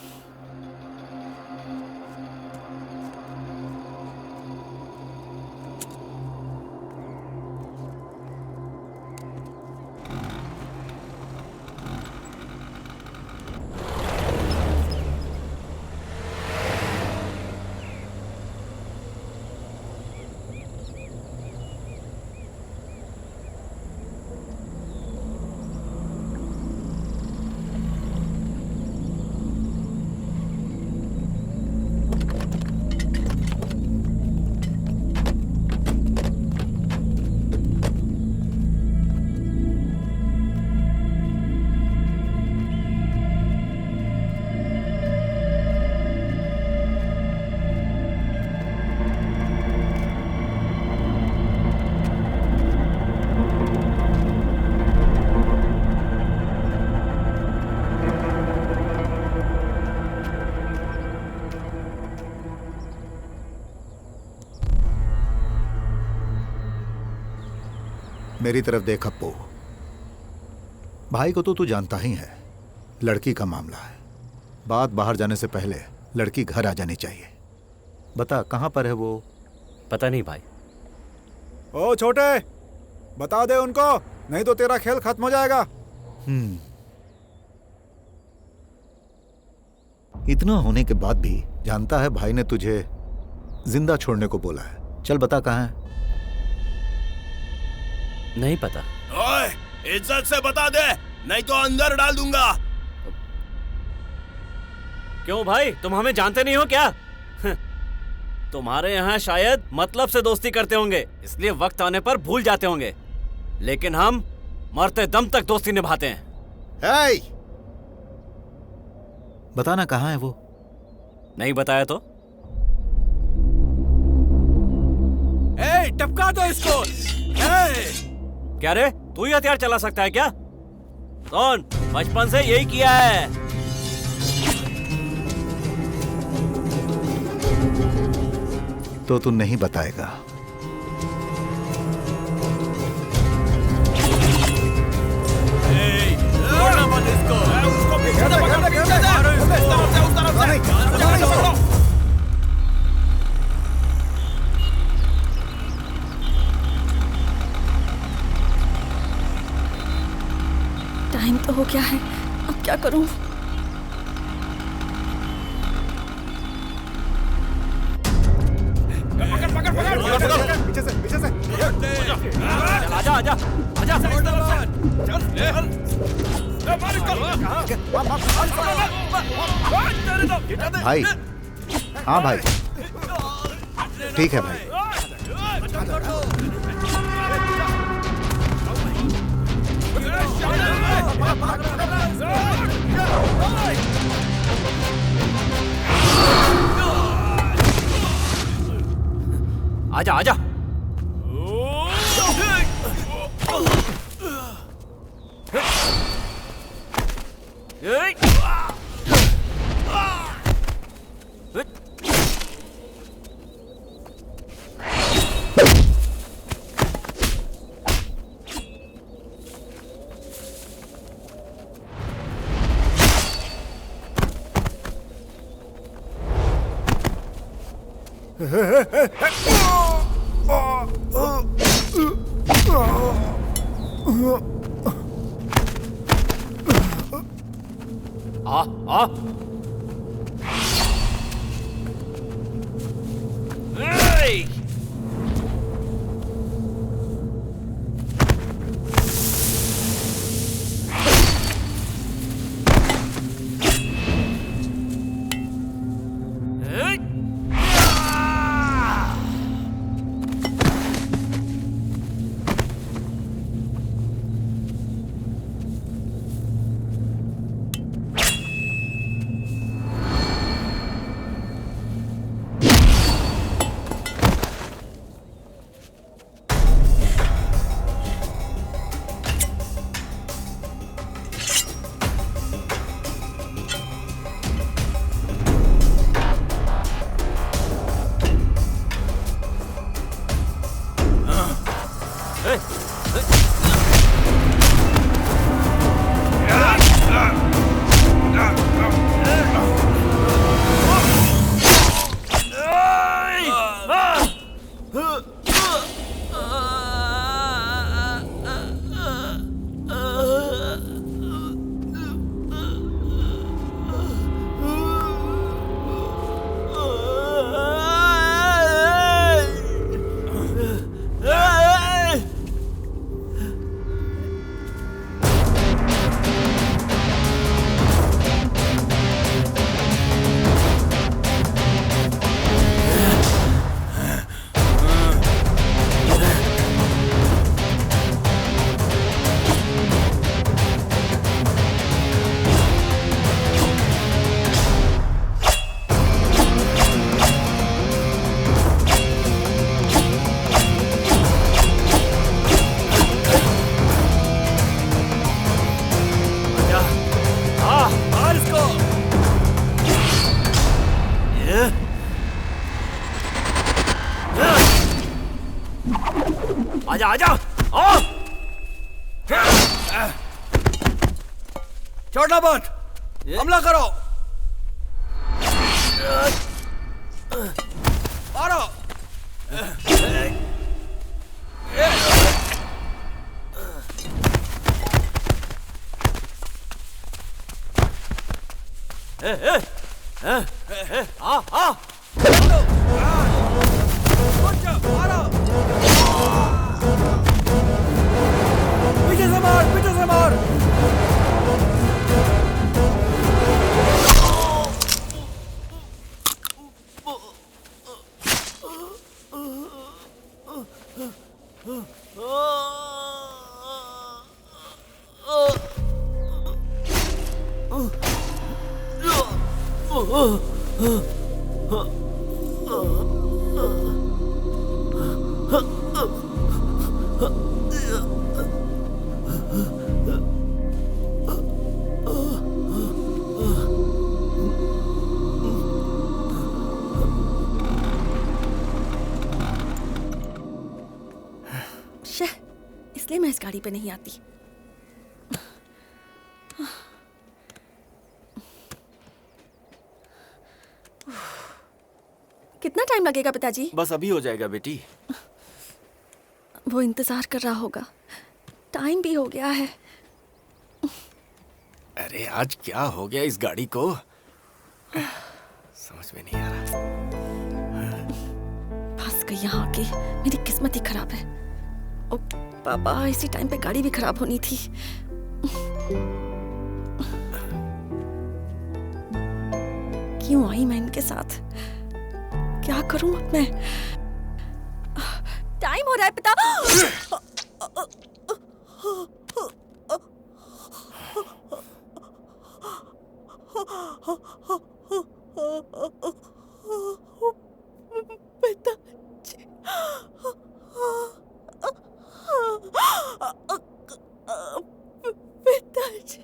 मेरी तरफ देख अप्पू, भाई को तो तू जानता ही है, लड़की का मामला है। बात बाहर जाने से पहले लड़की घर आ जानी चाहिए। बता कहाँ पर है वो? पता नहीं भाई। ओ छोटे, बता दे उनको, नहीं तो तेरा खेल खत्म हो जाएगा। इतना होने के बाद भी जानता है भाई ने तुझे जिंदा छोड़ने को बोला है। चल बता कहाँ है? नहीं पता। ओए, इज्जत से बता दे, नहीं तो अंदर डाल दूंगा। क्यों भाई, तुम हमें जानते नहीं हो क्या? तुम्हारे यहाँ शायद मतलब से दोस्ती करते होंगे, इसलिए वक्त आने पर भूल जाते होंगे, लेकिन हम मरते दम तक दोस्ती निभाते हैं। hey! बताना कहाँ है वो? नहीं बताया तो? टपका दो इसको। क्या रे, तू ही हथियार चला सकता है क्या? कौन? बचपन से यही किया है। तो तू नहीं बताएगा? छोड़ना मत इसको। उसको पीछे से पकड़, पीछे से। उस तरफ से। टाइम तो हो गया है, अब क्या करूं? पीछे से, पीछे से। आजा, आजा, आजा। भाई, हाँ भाई, ठीक है भाई। आजा, आजा। आ Hey! आजा आजा आओ छोटा मत हमला करो मारो आ पीछे से मार पीछे से मार इसलिए मैं इस गाड़ी पे नहीं आती। कितना टाइम लगेगा पिताजी? बस अभी हो जाएगा बेटी। वो इंतजार कर रहा होगा, टाइम भी हो गया है। अरे आज क्या हो गया इस गाड़ी को समझ में नहीं आ रहा। फंस गई यहाँ आके, मेरी किस्मत ही खराब है। ओ पापा, इसी टाइम पे गाड़ी भी खराब होनी थी। क्यों आई मैं इनके साथ? क्या करूं अब मैं? टाइम हो रहा है पिता। पिताजी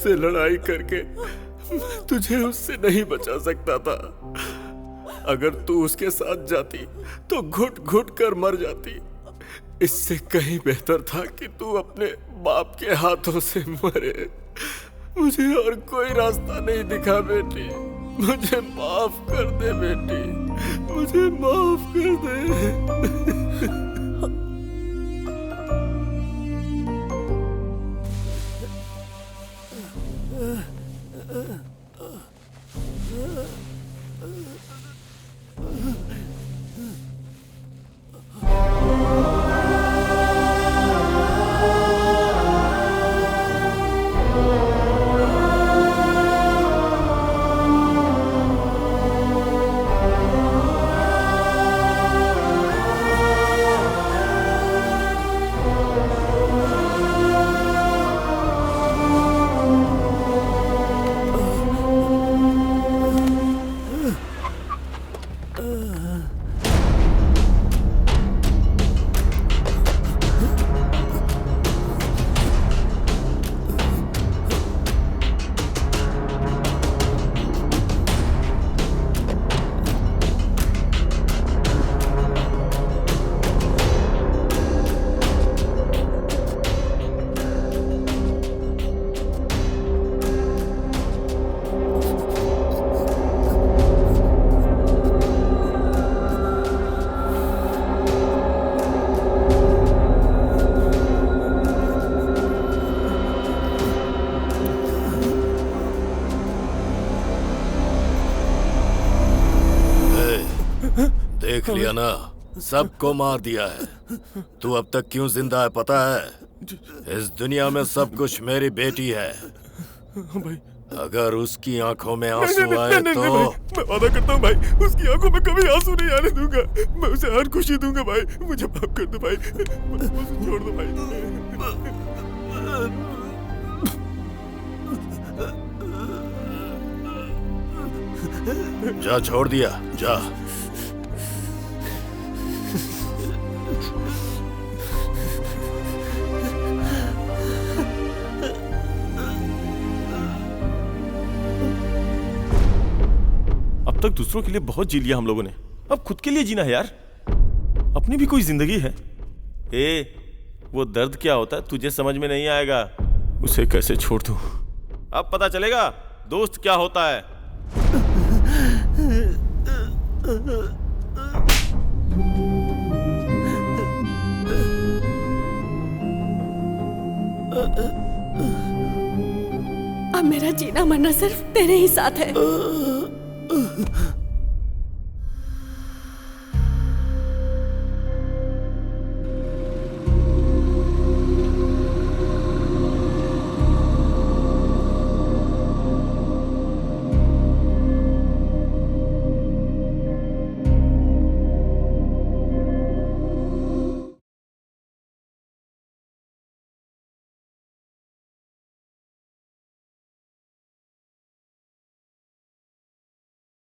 उससे लड़ाई करके मैं तुझे उससे नहीं बचा सकता था। अगर तू उसके साथ जाती तो घुट घुट कर मर जाती। इससे कहीं बेहतर था कि तू अपने बाप के हाथों से मरे। मुझे और कोई रास्ता नहीं दिखा बेटी। मुझे माफ कर दे बेटी, मुझे माफ कर दे। देख लिया ना, सबको मार दिया है। तू अब तक क्यों जिंदा है पता है? इस दुनिया में सब कुछ मेरी बेटी है। अगर उसकी आंखों में आंसू आए तो मैं वादा करता हूँ भाई, उसकी आंखों में कभी आंसू नहीं आने दूंगा। मैं उसे हर खुशी दूंगा भाई। मुझे माफ कर दो भाई, मुझे छोड़ दो भाई। जा, छोड़ दिया, जा। अब तक दूसरों के लिए बहुत जी लिया हम लोगों ने, अब खुद के लिए जीना है यार। अपनी भी कोई जिंदगी है। वो दर्द क्या होता है तुझे समझ में नहीं आएगा। उसे कैसे छोड़ दूं? अब पता चलेगा दोस्त क्या होता है। अब मेरा जीना मरना सिर्फ तेरे ही साथ है।